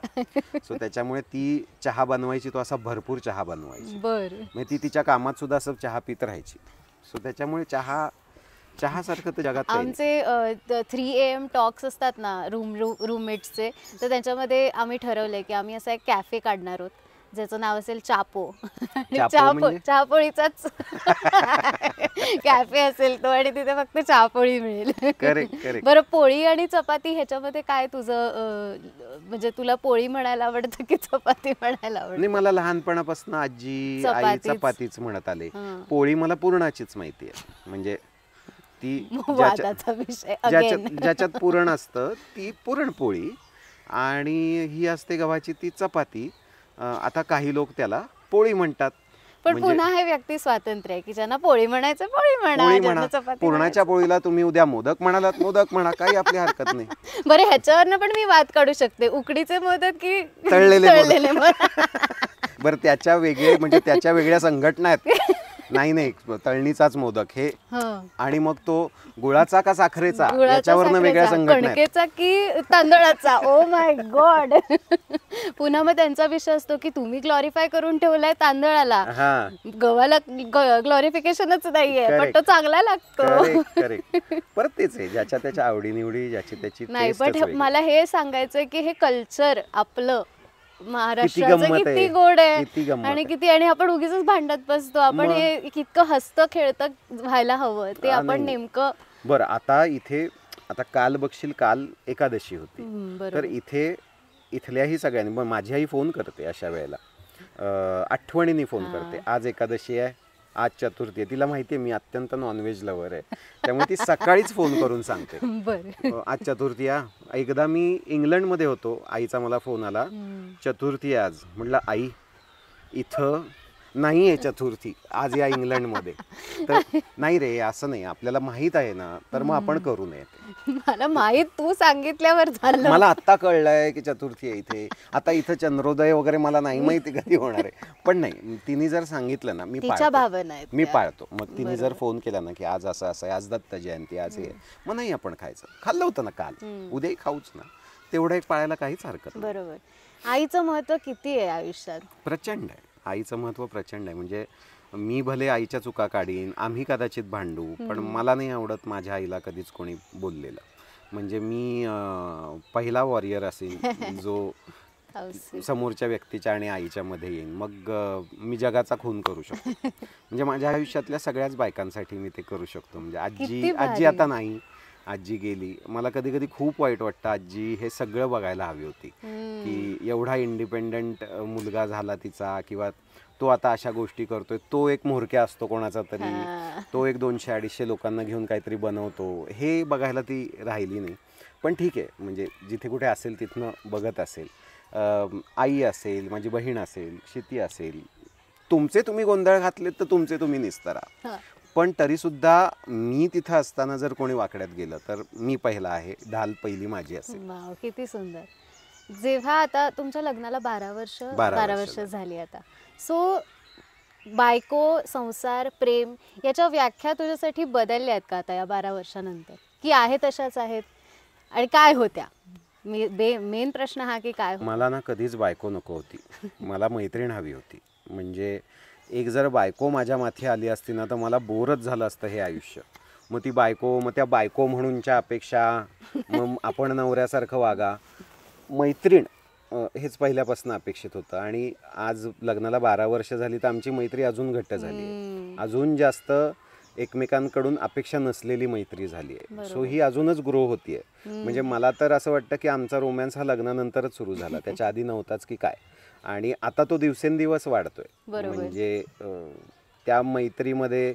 सो त्याच्यामुळे ती चहा बनवायची, तो असा भरपूर चहा बनवायची. म्हणजे ती तिच्या कामात सुद्धा असं चहा पित राहायची. सो त्याच्यामुळे चहासारखं तर जगात आमचे 3 AM टॉक्स असतात ना रूममेट्सचे, तर त्याच्यामध्ये आम्ही ठरवलंय की आम्ही असा एक कॅफे काढणार आहोत ज्याचं नाव असेल चापो. चहापोळीचाच कॅफे असेल तो, आणि तिथे फक्त चहापोळी मिळेल. करेक्ट. बरं, पोळी आणि चपाती ह्याच्यामध्ये काय तुझं, म्हणजे तुला पोळी म्हणायला आवडतं की चपाती म्हणायला आवडतं? नाही, मला लहानपणापासून आजी आई चपातीच म्हणत आले. पोळी मला पुरणाचीच माहिती आहे. म्हणजे ती ज्याच्यात पुरण असतं ती पुरणपोळी, आणि ही असते गव्हाची ती चपाती. आता काही लोक त्याला पोळी म्हणतात. पण पुन्हा हे व्यक्ती स्वातंत्र्य आहे की ज्यांना पोळी म्हणायचं पोळी म्हणा. पुरणाच्या पोळीला तुम्ही उद्या मोदक म्हणालात मोदक म्हणा, काही आपली हरकत नाही. बरं, ह्याच्यावरनं पण मी वाद काढू शकते, उकडीचे मोदक की तळलेले मोदक. बरं, त्याच्या वेगळ्या संघटना आहेत. नाही, तळणीचाच मोदक हे, आणि मग तो गुळाचा का साखरेचा याच्यावरनं वेगळ्या संघटना, कणकेचा की तांदळाचा. Oh my God. पुन्हा मग त्यांचा विषय असतो की तुम्ही ग्लोरिफाय करून ठेवलाय तांदळाला, गव्हाला ग्लोरिफिकेशनच नाहीये, पण तो चांगला लागतो. परत तेच आहे, ज्याच्या त्याच्या आवडीनिवडी, ज्याची त्याची. नाही, पण मला हे सांगायचंय की हे कल्चर आपलं महाराष्ट्राचं किती गोड आहे, आणि किती, आणि आपण उगीच भांडत बसतो. आपण हे इतकं हसतं खेळतं व्हायला हवं, ते आपण नेमकं. बरं, आता काल बघशील, काल एकादशी होती, तर इथल्याही सगळ्यांनी, माझी आई फोन करते अशा वेळेला, आठवणीने फोन करते, आज एकादशी आहे, आज चतुर्थी आहे. तिला माहिती आहे मी अत्यंत नॉनव्हेज लवर आहे, त्यामुळे ती सकाळीच फोन करून सांगते आज चतुर्थी आहे. एकदा मी इंग्लंडमध्ये होतो, आईचा मला फोन आला, चतुर्थी आहे आज. म्हटलं आई, इथं नाही आहे चतुर्थी, आज या इंग्लंडमध्ये. तर नाही रे, असं नाही, आपल्याला माहित आहे ना, तर मग आपण करू नये. मला माहित, तू सांगितल्यावर झालं. मला आत्ता कळलंय की चतुर्थी आहे इथे. आता इथं चंद्रोदय वगैरे मला नाही माहिती कधी होणार आहे, पण नाही, तिने जर सांगितलं ना, मी पाळतो. मग तिने जर फोन केला ना की आज असं आहे, आज दत्त जयंती, आज हे, मग नाही आपण खायचं. खाल्लं होतं ना काल, उद्याही खाऊच ना. तेवढं एक पाळायला काहीच हरकत नाही. बरोबर. आईचं महत्व किती आहे आयुष्यात? प्रचंड आहे. आईचं महत्व प्रचंड आहे. म्हणजे मी भले आईच्या चुका काढीन, आम्ही कदाचित भांडू, पण मला नाही आवडत माझ्या आईला कधीच कोणी बोललेलं. म्हणजे मी पहिला वॉरियर असेल जो समोरच्या व्यक्तीच्या आणि आईच्या मध्ये येईन. मग मी जगाचा खून करू शकतो. म्हणजे माझ्या आयुष्यातल्या सगळ्याच बायकांसाठी मी ते करू शकतो. म्हणजे आजी आता नाही, आजी गेली. मला कधी कधी खूप वाईट वाटतं, आजी हे सगळं बघायला हवी होती की एवढा इंडिपेंडंट मुलगा झाला तिचा, किंवा तो आता अशा गोष्टी करतोय, तो एक म्होरक्या असतो कोणाचा तरी, तो एक 200-250 लोकांना घेऊन काहीतरी बनवतो, हे बघायला ती राहिली नाही. पण ठीक आहे, म्हणजे जिथे कुठे असेल तिथनं बघत असेल. आई असेल, माझी बहीण असेल, शिती असेल, तुमचे तुम्ही गोंधळ घातलेत तर तुमचे तुम्ही निस्तरा. पण तरी सुद्धा मी तिथं असताना जर कोणी वाकड्यात गेलं तर मी पहिला आहे, ढाल पहिली माझी असेल. किती सुंदर. जेव्हा आता तुमच्या लग्नाला 12 वर्ष झाली आता, सो बायको, संसार, प्रेम याच्या व्याख्या तुझ्यासाठी बदलल्या आहेत का आता या 12 वर्षानंतर, की आहे तशाच आहेत, आणि काय होत्या? मेन प्रश्न हा की काय? मला ना कधीच बायको नको होती, मला मैत्रीण हवी होती. म्हणजे एक जर बायको माझ्या माथी आली असती ना तर मला बोरच झालं असतं हे आयुष्य. मग ती बायको, मग त्या बायको म्हणूनच्या अपेक्षा, मग आपण नवऱ्यासारखं वागा. मैत्रीण हेच पहिल्यापासून अपेक्षित होतं. आणि आज लग्नाला 12 वर्ष झाली तर आमची मैत्री अजून घट्ट झाली आहे, अजून जास्त एकमेकांकडून अपेक्षा नसलेली मैत्री झाली आहे. सो ही अजूनच ग्रो होतीये. म्हणजे मला तर असं वाटतं की आमचा रोमॅन्स हा लग्नानंतरच सुरू झाला, त्याच्या आधी नव्हताच की काय. आणि आता तो दिवसेंदिवस वाढतोय. म्हणजे त्या मैत्रीमध्ये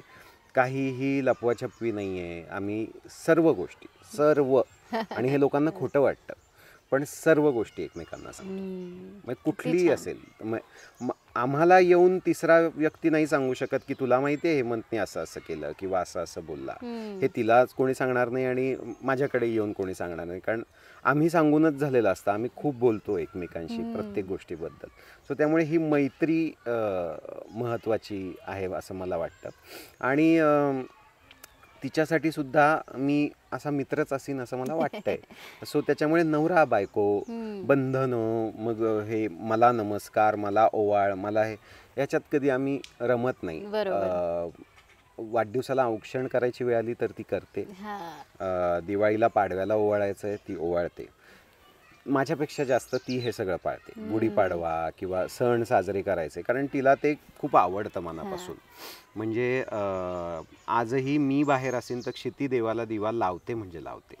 काहीही लपवाछपवी नाही आहे. आम्ही सर्व गोष्टी, सर्व, आणि हे लोकांना खोटं वाटतं, पण सर्व गोष्टी एकमेकांना सांगतो. मग कुठलीही असेल, आम्हाला येऊन तिसरा व्यक्ती नाही सांगू शकत की तुला माहिती आहे हेमंतने असं असं केलं किंवा असं असं बोलला. हे तिलाच कोणी सांगणार नाही आणि माझ्याकडे येऊन कोणी सांगणार नाही, कारण आम्ही सांगूनच झालेलं असतं. आम्ही खूप बोलतो एकमेकांशी प्रत्येक गोष्टीबद्दल. सो त्यामुळे ही मैत्री महत्त्वाची आहे असं मला वाटतं. आणि तिच्यासाठी सुद्धा मी असा मित्रच असीन असं मला वाटतंय. सो त्याच्यामुळे नवरा बायको बंधनं, मग हे मला नमस्कार, मला ओवाळ, मला हे, याच्यात कधी आम्ही रमत नाही. वाढदिवसाला औक्षण करायची वेळ आली तर ती करते, दिवाळीला पाडव्याला ओवाळायचं आहे ती ओवाळते. माझ्यापेक्षा जास्त ती हे सगळं पाळते. गुढीपाडवा किंवा सण साजरे करायचे, कारण तिला ते खूप आवडतं मनापासून. म्हणजे आजही मी बाहेर असेन तर क्षिती देवाला दिवा लावते म्हणजे लावते.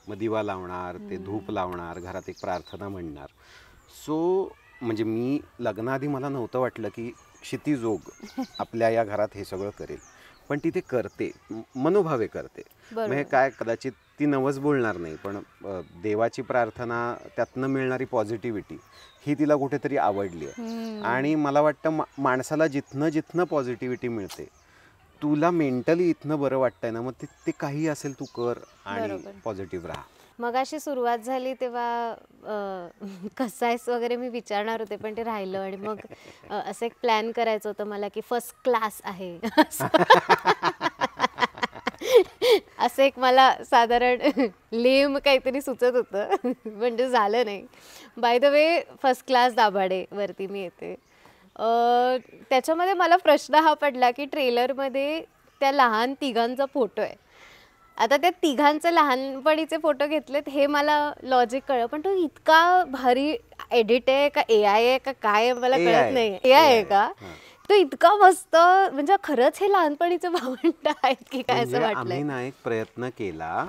मग दिवा लावणार, ते धूप लावणार, घरात एक प्रार्थना म्हणणार. सो म्हणजे मी लग्नाआधी मला नव्हतं वाटलं की क्षितिजोग आपल्या या घरात हे सगळं करेल, पण ती ते करते, मनोभावे करते. म्हणजे काय, कदाचित ती नवस बोलणार नाही, पण देवाची प्रार्थना, त्यातनं मिळणारी पॉझिटिव्हिटी ही तिला कुठेतरी आवडली आहे. आणि मला वाटतं माणसाला जिथनं जिथनं पॉझिटिव्हिटी मिळते, तुला मेंटली इथनं बरं वाटतंय ना, मग ते काही असेल तू कर आणि पॉझिटिव्ह राहा. मग अशी सुरुवात झाली तेव्हा कसं आहेस वगैरे मी विचारणार होते, पण ते राहिलं. आणि मग असं एक प्लॅन करायचं होतं मला की फर्स्ट क्लास आहे असं एक मला साधारण लेम काहीतरी सुचत होतं, म्हणजे झालं नाही. By the way, first class Dabhade वरती मी येते. त्याच्यामध्ये मला प्रश्न हा पडला की ट्रेलरमध्ये त्या लहान तिघांचा फोटो आहे. आता त्या तिघांचे लहानपणीचे फोटो घेतलेत हे मला लॉजिक कळलं, पण तो इतका भारी एडिट आहे का AI आहे का काय मला कळत नाही. AI आहे का? तो इतका मस्त, म्हणजे खरंच हे लहानपणीचे भावंड आहेत की काय असं वाटलं. आम्ही ना एक प्रयत्न केला,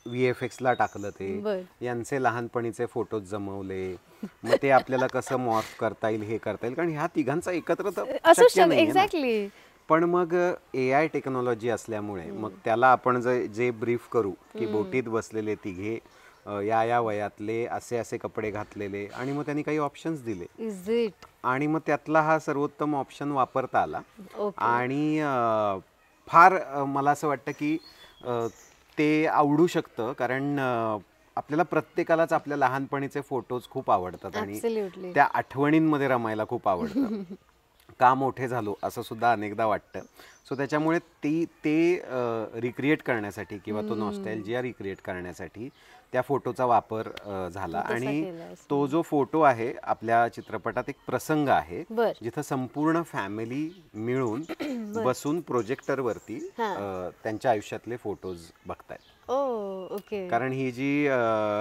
VFX ला टाकलं ते, यांचे लहानपणीचे फोटो जमवले, मग ते आपल्याला कसं मॉर्फ करता येईल हे करता येईल, कारण ह्या तिघांचा एकत्र तर शक्य नाही. एक्झॅक्टली. पण मग AI टेक्नॉलॉजी असल्यामुळे मग त्याला आपण जे ब्रीफ करू की बोटीत बसलेले तिघे या वयातले, असे असे कपडे घातलेले, आणि मग त्यांनी काही ऑप्शन्स दिले आणि मग त्यातला हा सर्वोत्तम ऑप्शन वापरता आला. आणि फार मला असं वाटतं की ते आवडू शकतं, कारण आपल्याला प्रत्येकालाच आपल्या लहानपणीचे फोटोज खूप आवडतात आणि त्या आठवणींमध्ये रमायला खूप आवडतं. का मोठे झालो असं सुद्धा अनेकदा वाटतं. सो त्याच्यामुळे ते रिक्रिएट करण्यासाठी किंवा तो नॉस्टॅल्जिया रिक्रिएट करण्यासाठी त्या फोटोचा वापर झाला. आणि तो जो फोटो आहे आपल्या चित्रपटात, एक प्रसंग आहे जिथं संपूर्ण फॅमिली मिळून बसून प्रोजेक्टरवरती त्यांच्या आयुष्यातले फोटोज बघतायत. कारण ही जी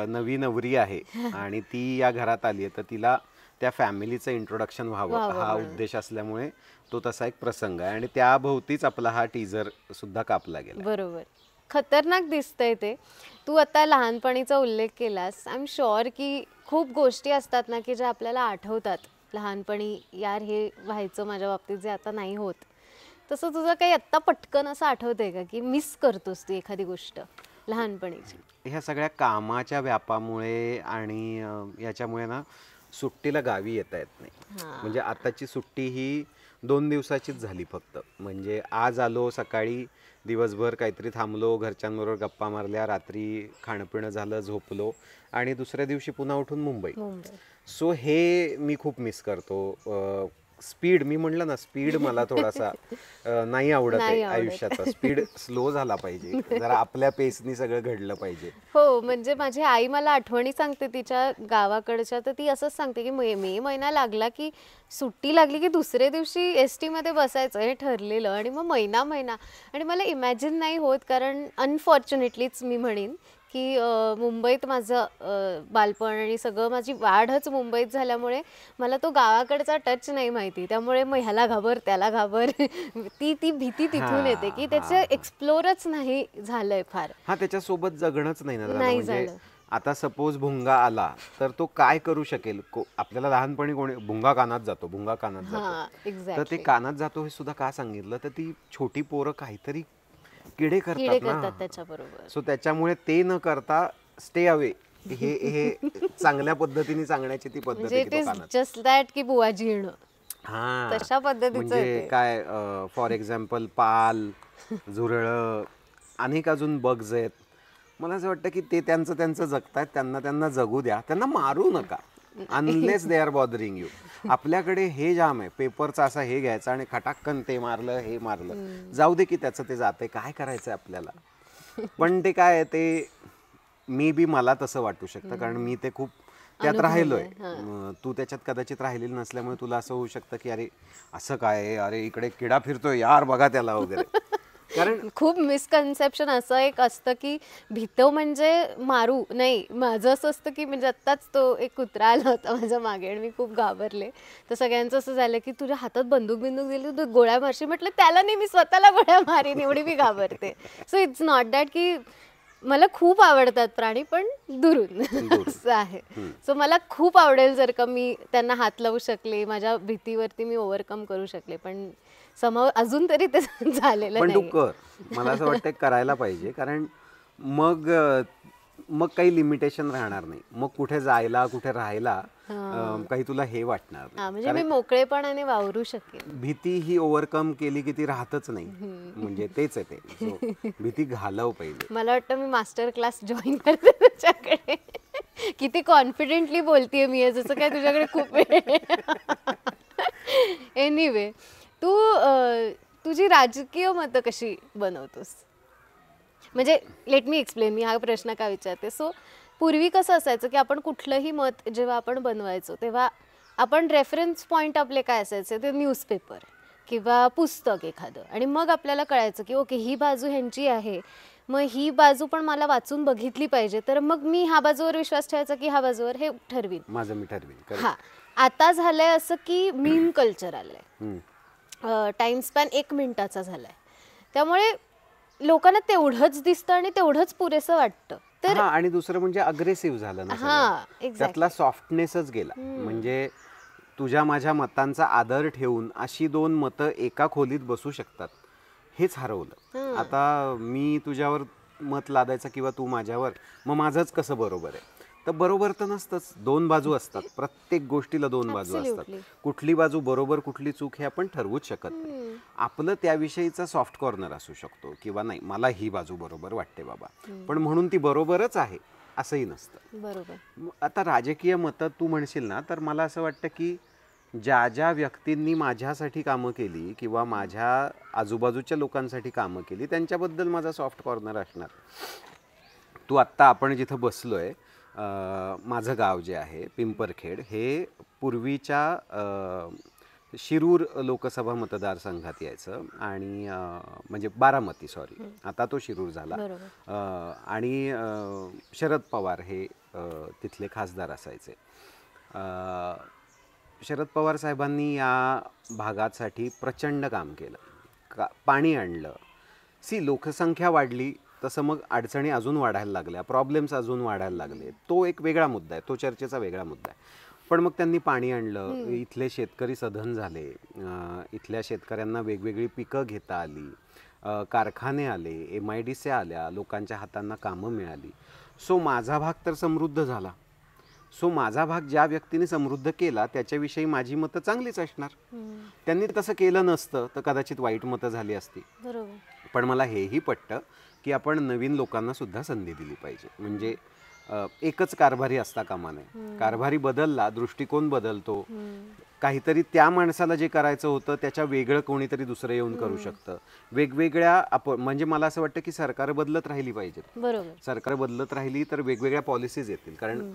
नवी नवरी आहे आणि ती या घरात आली आहे, तर तिला त्या फॅमिलीचं इंट्रोडक्शन व्हावं हा उद्देश असल्यामुळे तो तसा एक प्रसंग आहे, आणि त्याभोवतीच आपला हा टीजर सुद्धा कापला गेला. बरोबर. खतरनाक दिसतंय ते. तू आता लहानपणीचा उल्लेख केलास. आय एम शुअर की खूप गोष्टी असतात ना की ज्या आपल्याला आठवतात लहानपणी, यार हे व्हायचं माझ्या बाबतीत जे आता नाही होत. तसं तुझं काही आत्ता पटकन असं आठवतंय का की मिस करतोस तू एखादी गोष्ट लहानपणीची? ह्या सगळ्या कामाच्या व्यापामुळे आणि याच्यामुळे ना सुट्टीला गावी येता येत नाही. म्हणजे आताची सुट्टी ही 2 दिवसाचीच झाली फक्त. म्हणजे आज आलो, सकाळी दिवसभर काहीतरी थांबलो, घरच्यांबरोबर गप्पा मारल्या, रात्री खाणंपिणं झालं, झोपलो, आणि दुसऱ्या दिवशी पुन्हा उठून मुंबई. सो हे मी खूप मिस करतो. स्पीड, मी म्हणलं ना स्पीड मला थोडासा नाही आवडत आहे आयुष्याचा. स्पीड स्लो झाला पाहिजे, जरा आपल्या पेसनी सगळं घडलं पाहिजे. हो, म्हणजे माझी आई मला आठवणी सांगते तिच्या गावाकडच्या, तर ती असंच सांगते की मे महिना लागला की सुट्टी लागली की दुसऱ्या दिवशी एसटी मध्ये बसायचं हे ठरलेलं, आणि मग महिना आणि मला इमॅजिन नाही होत, कारण अनफॉर्च्युनेटलीच मी म्हणेन की मुंबईत माझं बालपण आणि सगळं माझी वाढच मुंबईत झाल्यामुळे मला तो गावाकडचा टच नाही माहिती. त्यामुळे मग ह्याला घाबर त्याला घाबर ती भीती तिथून येते की त्याचं एक्सप्लोरच नाही झालंय फार. हा, त्याच्यासोबत जगणंच नाही ना झालं. नाही म्हणजे झालं. आता सपोज भुंगा आला तर तो काय करू शकेल? आपल्याला लहानपणी कोणी भुंगा कानात जातो, भुंगा कानात जातो, तर ते एक्झॅक्टली. कानात जातो हे सुद्धा का सांगितलं? तर ती छोटी पोरं काहीतरी किडे किडे करतात करतात ना, त्याच्याबरोबर. सो त्याच्यामुळे ते न करता स्टे अवे, हे चांगल्या पद्धतीने सांगण्याची ती पद्धत म्हणजे आहे इट की तो इज कानात. जस्ट दॅट की बुवाजी येणं हा, तशा पद्धतीचं म्हणजे आहे ते. काय, फॉर एक्झाम्पल पाल, झुरळं, अनेक अजून बग्स आहेत. मला असं वाटतं की ते त्यांचं जगतायत, त्यांना जगू द्या, त्यांना मारू नका unless they are bothering you. आपल्याकडे हे जाम आहे, पेपरचा असा हे घ्यायचा आणि खटाक्कन ते मारलं, हे मारलं, जाऊ दे की त्याचं ते जाते, काय करायचं आपल्याला. पण ते काय आहे, ते मे बी मला तसं वाटू शकतं, कारण मी ते खूप त्यात राहिलोय. तू त्याच्यात कदाचित राहिलेली नसल्यामुळे तुला असं होऊ शकतं की अरे असं काय, अरे इकडे किडा फिरतोय यार, बघा त्याला वगैरे. कारण खूप मिसकन्सेप्शन असं एक असतं की भीतो म्हणजे मारू नाही. माझं असं असतं की म्हणजे आत्ताच तो एक कुत्रा आला होता माझ्या मागे आणि मी खूप घाबरले. तर सगळ्यांचं असं झालं की तुझ्या हातात बंदूक दिली, तू गोळ्या मारशी. म्हटलं त्याला नाही, मी स्वतःला गोळ्या मारीन, एवढी मी घाबरते. सो इट्स नॉट दॅट की मला खूप आवडतात प्राणी, पण दुरून असं आहे. सो मला खूप आवडेल जर का मी त्यांना हात लावू शकले, माझ्या भीतीवरती मी ओव्हरकम करू शकले, पण समोर अजून तरी ते झालेलं पण तू नाही. कर, मला असं वाटतं करायला पाहिजे, कारण मग काही लिमिटेशन राहणार नाही. मग कुठे जायला, कुठे राहायला काही तुला हे वाटणार नाही. म्हणजे मी मोकळेपणाने वावरू शकेन. भीती ही ओव्हरकम केली की ती राहतच नाही, म्हणजे तेच आहे ते. So, भीती घालव पहिले. मला वाटतं मी मास्टर क्लास जॉईन करते तुझ्याकडे. किती कॉन्फिडेंटली बोलतेय मी, जसं काय तुझ्याकडे खूप वेळ. एनिवे, तू तुझी राजकीय मतं कशी बनवतोस? म्हणजे लेट मी एक्सप्लेन, मी हा प्रश्न का विचारते. सो पूर्वी कसं असायचं की आपण कुठलंही मत जेव्हा आपण बनवायचो तेव्हा आपण रेफरन्स पॉईंट आपले काय असायचे, ते न्यूजपेपर किंवा पुस्तक एखादं, आणि मग आपल्याला कळायचं की ओके ही बाजू ह्यांची आहे, मग ही बाजू पण मला वाचून बघितली पाहिजे, तर मग मी ह्या बाजूवर विश्वास ठेवायचा की ह्या बाजूवर, हे ठरवीन. माझं मी ठरवीन. हा, आता झालंय असं की मीम कल्चर आलंय. टाइम स्पॅन 1 मिनिटाचा झालाय, त्यामुळे लोकांना तेवढंच दिसतं आणि तेवढंच पुरेसं वाटतं. तर आणि दुसरं म्हणजे अग्रेसिव्ह झालं ना सगळं. त्यातला सॉफ्टनेसच गेला. म्हणजे तुझ्या माझ्या मतांचा आदर ठेवून अशी 2 मतं एका खोलीत बसू शकतात, हेच हरवलं. आता मी तुझ्यावर मत लादायचं किंवा तू माझ्यावर, मग माझंच कसं बरोबर आहे? तर बरोबर तर नसतंच, 2 बाजू असतात, प्रत्येक गोष्टीला 2 बाजू असतात. कुठली बाजू बरोबर कुठली चूक हे आपण ठरवूच शकत नाही. आपलं त्याविषयीचा सॉफ्ट कॉर्नर असू शकतो किंवा नाही, मला ही बाजू बरोबर वाटते बाबा, पण म्हणून ती बरोबरच आहे असंही नसतं. बरोबर. आता राजकीय मतं तू म्हणशील ना, तर मला असं वाटतं की ज्या व्यक्तींनी माझ्यासाठी कामं केली किंवा माझ्या आजूबाजूच्या लोकांसाठी कामं केली, त्यांच्याबद्दल माझा सॉफ्ट कॉर्नर असणार. तू आत्ता आपण जिथं बसलोय, माझं गाव जे आहे पिंपरखेड, हे पूर्वीच्या शिरूर लोकसभा मतदारसंघात यायचं, आणि म्हणजे बारामती, सॉरी, आता तो शिरूर झाला. आणि शरद पवार हे तिथले खासदार असायचे. शरद पवार साहेबांनी या भागासाठी प्रचंड काम केलं, पाणी आणलं. लोकसंख्या वाढली तसं मग अडचणी अजून वाढायला लागल्या, प्रॉब्लेम्स अजून वाढायला लागले. तो एक वेगळा मुद्दा आहे, तो चर्चेचा वेगळा मुद्दा आहे. पण मग त्यांनी पाणी आणलं, इथले शेतकरी सधन झाले, इथल्या शेतकऱ्यांना वेगवेगळी पिकं घेता आली, कारखाने आले, MIDC आल्या, लोकांच्या हातांना कामं मिळाली. सो माझा भाग तर समृद्ध झाला. सो माझा भाग ज्या व्यक्तीने समृद्ध केला त्याच्याविषयी माझी मतं चांगलीच असणार. त्यांनी तसं केलं नसतं तर कदाचित वाईट मतं झाली असती. पण मला हेही पटतं की आपण नवीन लोकांना सुद्धा संधी दिली पाहिजे. म्हणजे एकच कारभारी असता कामा नये. कारभारी बदलला, दृष्टिकोन बदलतो, काहीतरी त्या माणसाला जे करायचं होतं त्याच्या वेगळं कोणीतरी दुसरं येऊन करू शकतं. वेगवेगळ्या म्हणजे मला असं वाटतं की सरकार बदलत राहिली पाहिजेत. बरोबर. सरकार बदलत राहिली तर वेगवेगळ्या पॉलिसीज येतील. कारण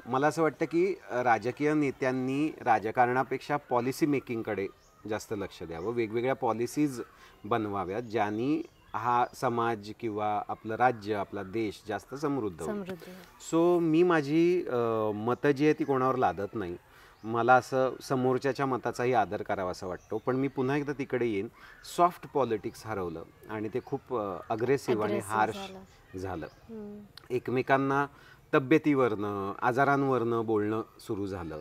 मला असं वाटतं की राजकीय नेत्यांनी राजकारणापेक्षा पॉलिसी मेकिंगकडे जास्त लक्ष द्यावं. वेगवेगळ्या पॉलिसीज बनवाव्यात ज्यांनी हा समाज किंवा आपलं राज्य, आपला देश जास्त समृद्ध होईल. सो मी माझी मतं जी आहे ती कोणावर लादत नाही. मला असं समोरच्याच्या मताचाही आदर करावा असं वाटतो. पण मी पुन्हा एकदा तिकडे येईन, सॉफ्ट पॉलिटिक्स हरवलं आणि ते खूप अग्रेसिव्ह आणि हार्श झालं. एकमेकांना तब्येतीवरनं, आजारांवरनं बोलणं सुरू झालं.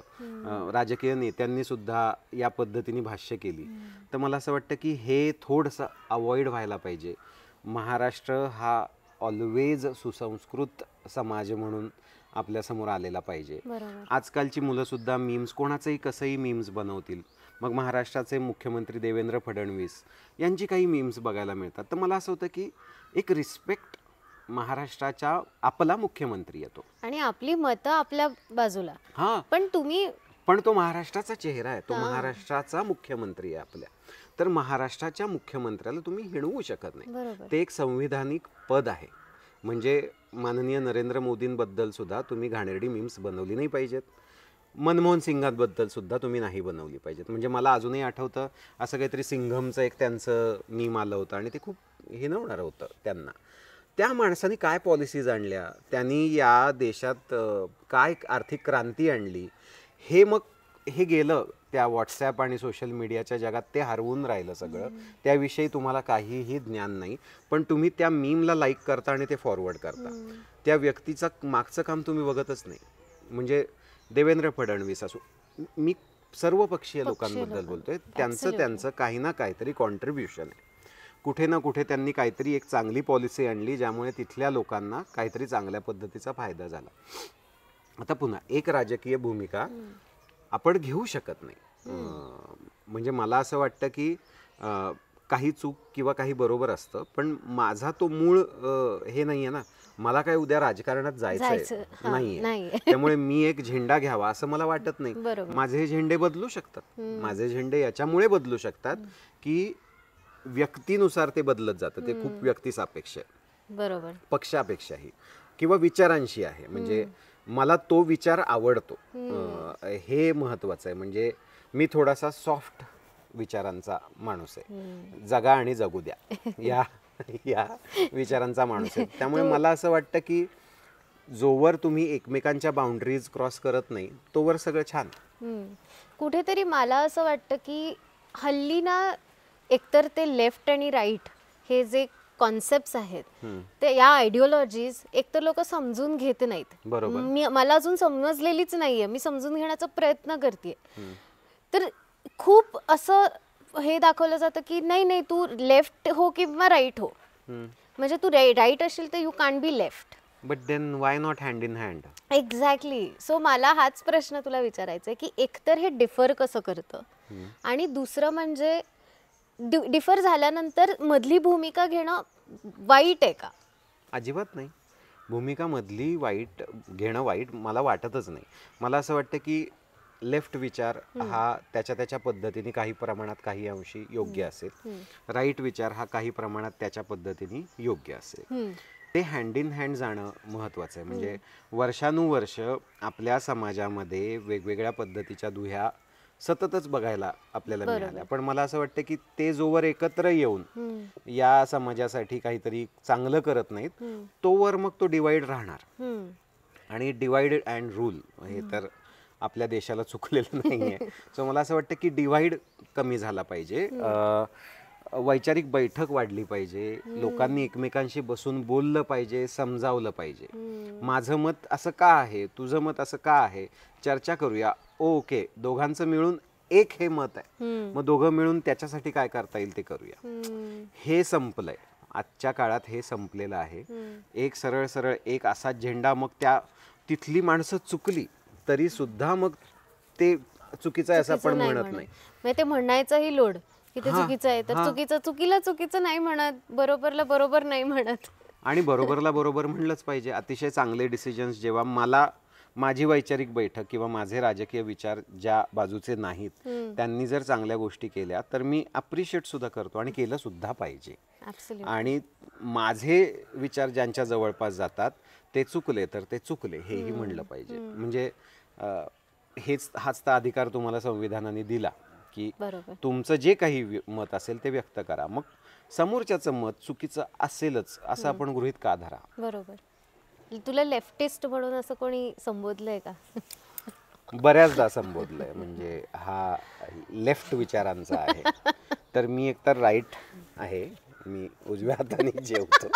राजकीय नेत्यांनी सुद्धा या पद्धतीने भाष्य केली. तर मला असं वाटतं की हे थोडंसं अवॉइड व्हायला पाहिजे. महाराष्ट्र हा ऑलवेज सुसंस्कृत समाज म्हणून आपल्यासमोर आलेला पाहिजे. आजकालची मुलं सुद्धा मीम्स, कोणाचंही कसंही मीम्स बनवतील. मग महाराष्ट्राचे मुख्यमंत्री देवेंद्र फडणवीस यांची काही मीम्स बघायला मिळतात. तर मला असं होतं की एक रिस्पेक्ट, महाराष्ट्राच्या आपला मुख्यमंत्री येतो आणि आपली मतं आपल्या बाजूला. पण तो महाराष्ट्राचा चेहरा आहे, तो महाराष्ट्राचा मुख्यमंत्री आहे आपल्या. तर महाराष्ट्राच्या मुख्यमंत्र्याला तुम्ही हिणवू शकत नाही. ते एक संविधानिक पद आहे. म्हणजे माननीय नरेंद्र मोदींबद्दल सुद्धा तुम्ही घाणेरडी मीम्स बनवली नाही पाहिजेत. मनमोहन सिंगांबद्दल सुद्धा तुम्ही नाही बनवली पाहिजेत. म्हणजे मला अजूनही आठवतं असं काहीतरी सिंघमचं एक त्यांचं मीम आलं होतं आणि ते खूप हिणवणारं होतं त्यांना. त्या माणसाने काय पॉलिसीज आणल्या, त्यांनी या देशात काय आर्थिक क्रांती आणली, हे गेलं त्या व्हॉट्सॲप आणि सोशल मीडियाच्या जगात. ते हरवून राहिलं सगळं. त्याविषयी तुम्हाला काहीही ज्ञान नाही. पण तुम्ही त्या मीमला लाईक करता आणि ते फॉरवर्ड करता. त्या व्यक्तीचं मागचं काम तुम्ही बघतच नाही. म्हणजे देवेंद्र फडणवीस असो, मी सर्व पक्षीय लोकांबद्दल बोलतोय, त्यांचं काही ना काहीतरी कॉन्ट्रीब्युशन आहे. कुठे ना कुठे त्यांनी काहीतरी एक चांगली पॉलिसी आणली ज्यामुळे तिथल्या लोकांना काहीतरी चांगल्या पद्धतीचा फायदा झाला. आता पुन्हा एक राजकीय भूमिका आपण घेऊ शकत नाही. म्हणजे मला असं वाटतं की काही चूक किंवा काही बरोबर असतं, पण माझा तो मूळ हे नाही आहे ना. मला काय उद्या राजकारणात जायचं नाहीये, त्यामुळे मी एक झेंडा घ्यावा असं मला वाटत नाही. माझे झेंडे बदलू शकतात. माझे झेंडे याच्यामुळे बदलू शकतात की व्यक्तीनुसार ते बदलत जातं. ते खूप व्यक्तिसापेक्ष आहे. बरोबर. पक्षापेक्षाही किंवा विचारांशी आहे. म्हणजे मला तो विचार आवडतो, हे महत्वाचं आहे. म्हणजे मी थोडासा सॉफ्ट विचारांचा माणूस आहे. जगा आणि जगू द्या या विचारांचा माणूस आहे. त्यामुळे मला असं वाटतं की जोवर तुम्ही एकमेकांच्या बाउंड्रीज क्रॉस करत नाही तोवर सगळं छान. कुठेतरी मला असं वाटतं की हल्ली ना एकतर ते लेफ्ट आणि राईट हे जे कॉन्सेप्ट्स आहेत ते या आयडिओलॉजीज एकतर लोक समजून घेत नाहीत. मला अजून समजलेलीच नाहीये. मी समजून घेण्याचा प्रयत्न करते. तर खूप असं हे दाखवलं जातं की नाही तू लेफ्ट हो किंवा राईट हो. म्हणजे तू राईट असशील तर you can be left. But then why not hand in hand. Exactly. So मला हाच प्रश्न तुला विचारायचा आहे की एकतर हे डिफर कसं करतं आणि दुसरं म्हणजे डिफर झाल्यानंतर मधली भूमिका घेणं वाईट आहे का? अजिबात नाही. भूमिका मधली घेणं वाईट मला वाटतच नाही. मला असं वाटतं की लेफ्ट विचार हा त्याच्या पद्धतीने काही प्रमाणात काही अंशी योग्य असेल. राईट विचार हा काही प्रमाणात त्याच्या पद्धतीने योग्य असेल. ते हँड इन हँड जाणं महत्वाचं आहे. म्हणजे वर्षानुवर्ष आपल्या समाजामध्ये वेगवेगळ्या पद्धतीच्या दुह्या सततच बघायला आपल्याला मिळाल्या. पण मला असं वाटतं की ते जोवर एकत्र येऊन या समाजासाठी काहीतरी चांगलं करत नाहीत तोवर मग तो डिवाइड राहणार. आणि डिवाइड अँड रूल हे तर आपल्या देशाला चुकलेलं नाहीये. सो मला असं वाटतं की डिवाइड कमी झाला पाहिजे. वैचारिक बैठक वाढली पाहिजे. लोकांनी एकमेकांशी बसून बोललं पाहिजे, समजावलं पाहिजे. माझं मत असं का आहे, तुझं मत असं का आहे, चर्चा करूया. ओके, दोघांचं मिळून एक हे मत आहे, मग दोघं मिळून त्याच्यासाठी काय करता येईल ते करूया. हे संपलंय. आजच्या काळात हे संपलेलं आहे. एक सरळ सरळ एक असा झेंडा, मग त्या तिथली माणसं चुकली तरी सुद्धा मग ते चुकीचं आहे असं आपण म्हणत नाही. ते म्हणायचंही लोड की ते चुकीचं आहे तर चुकीचं नाही म्हणत, बरोबरला बरोबर नाही म्हणत. आणि बरोबरला बरोबर म्हणलंच पाहिजे. अतिशय चांगले डिसिजन्स जेव्हा मला माझी वैचारिक बैठक किंवा माझे राजकीय विचार ज्या बाजूचे नाहीत त्यांनी जर चांगल्या गोष्टी केल्या तर मी अप्रिशिएट सुद्धा करतो आणि केलं सुद्धा पाहिजे. आणि माझे विचार ज्यांच्या जवळपास जातात ते चुकले तर ते चुकले हेही म्हणलं पाहिजे. म्हणजे हाच तर अधिकार तुम्हाला संविधानाने दिला की तुमचं जे काही मत असेल ते व्यक्त करा. मग समोरच्याचं मत चुकीचं असेलच असं आपण गृहीत का धरा. बरोबर. तुला लेफ्टिस्ट म्हणून असं कोणी संबोधलंय का? बऱ्याचदा संबोधलंय. म्हणजे हा लेफ्ट विचारांचा आहे. तर मी एकतर राईट आहे, मी उजव्या हाताने जेवतो,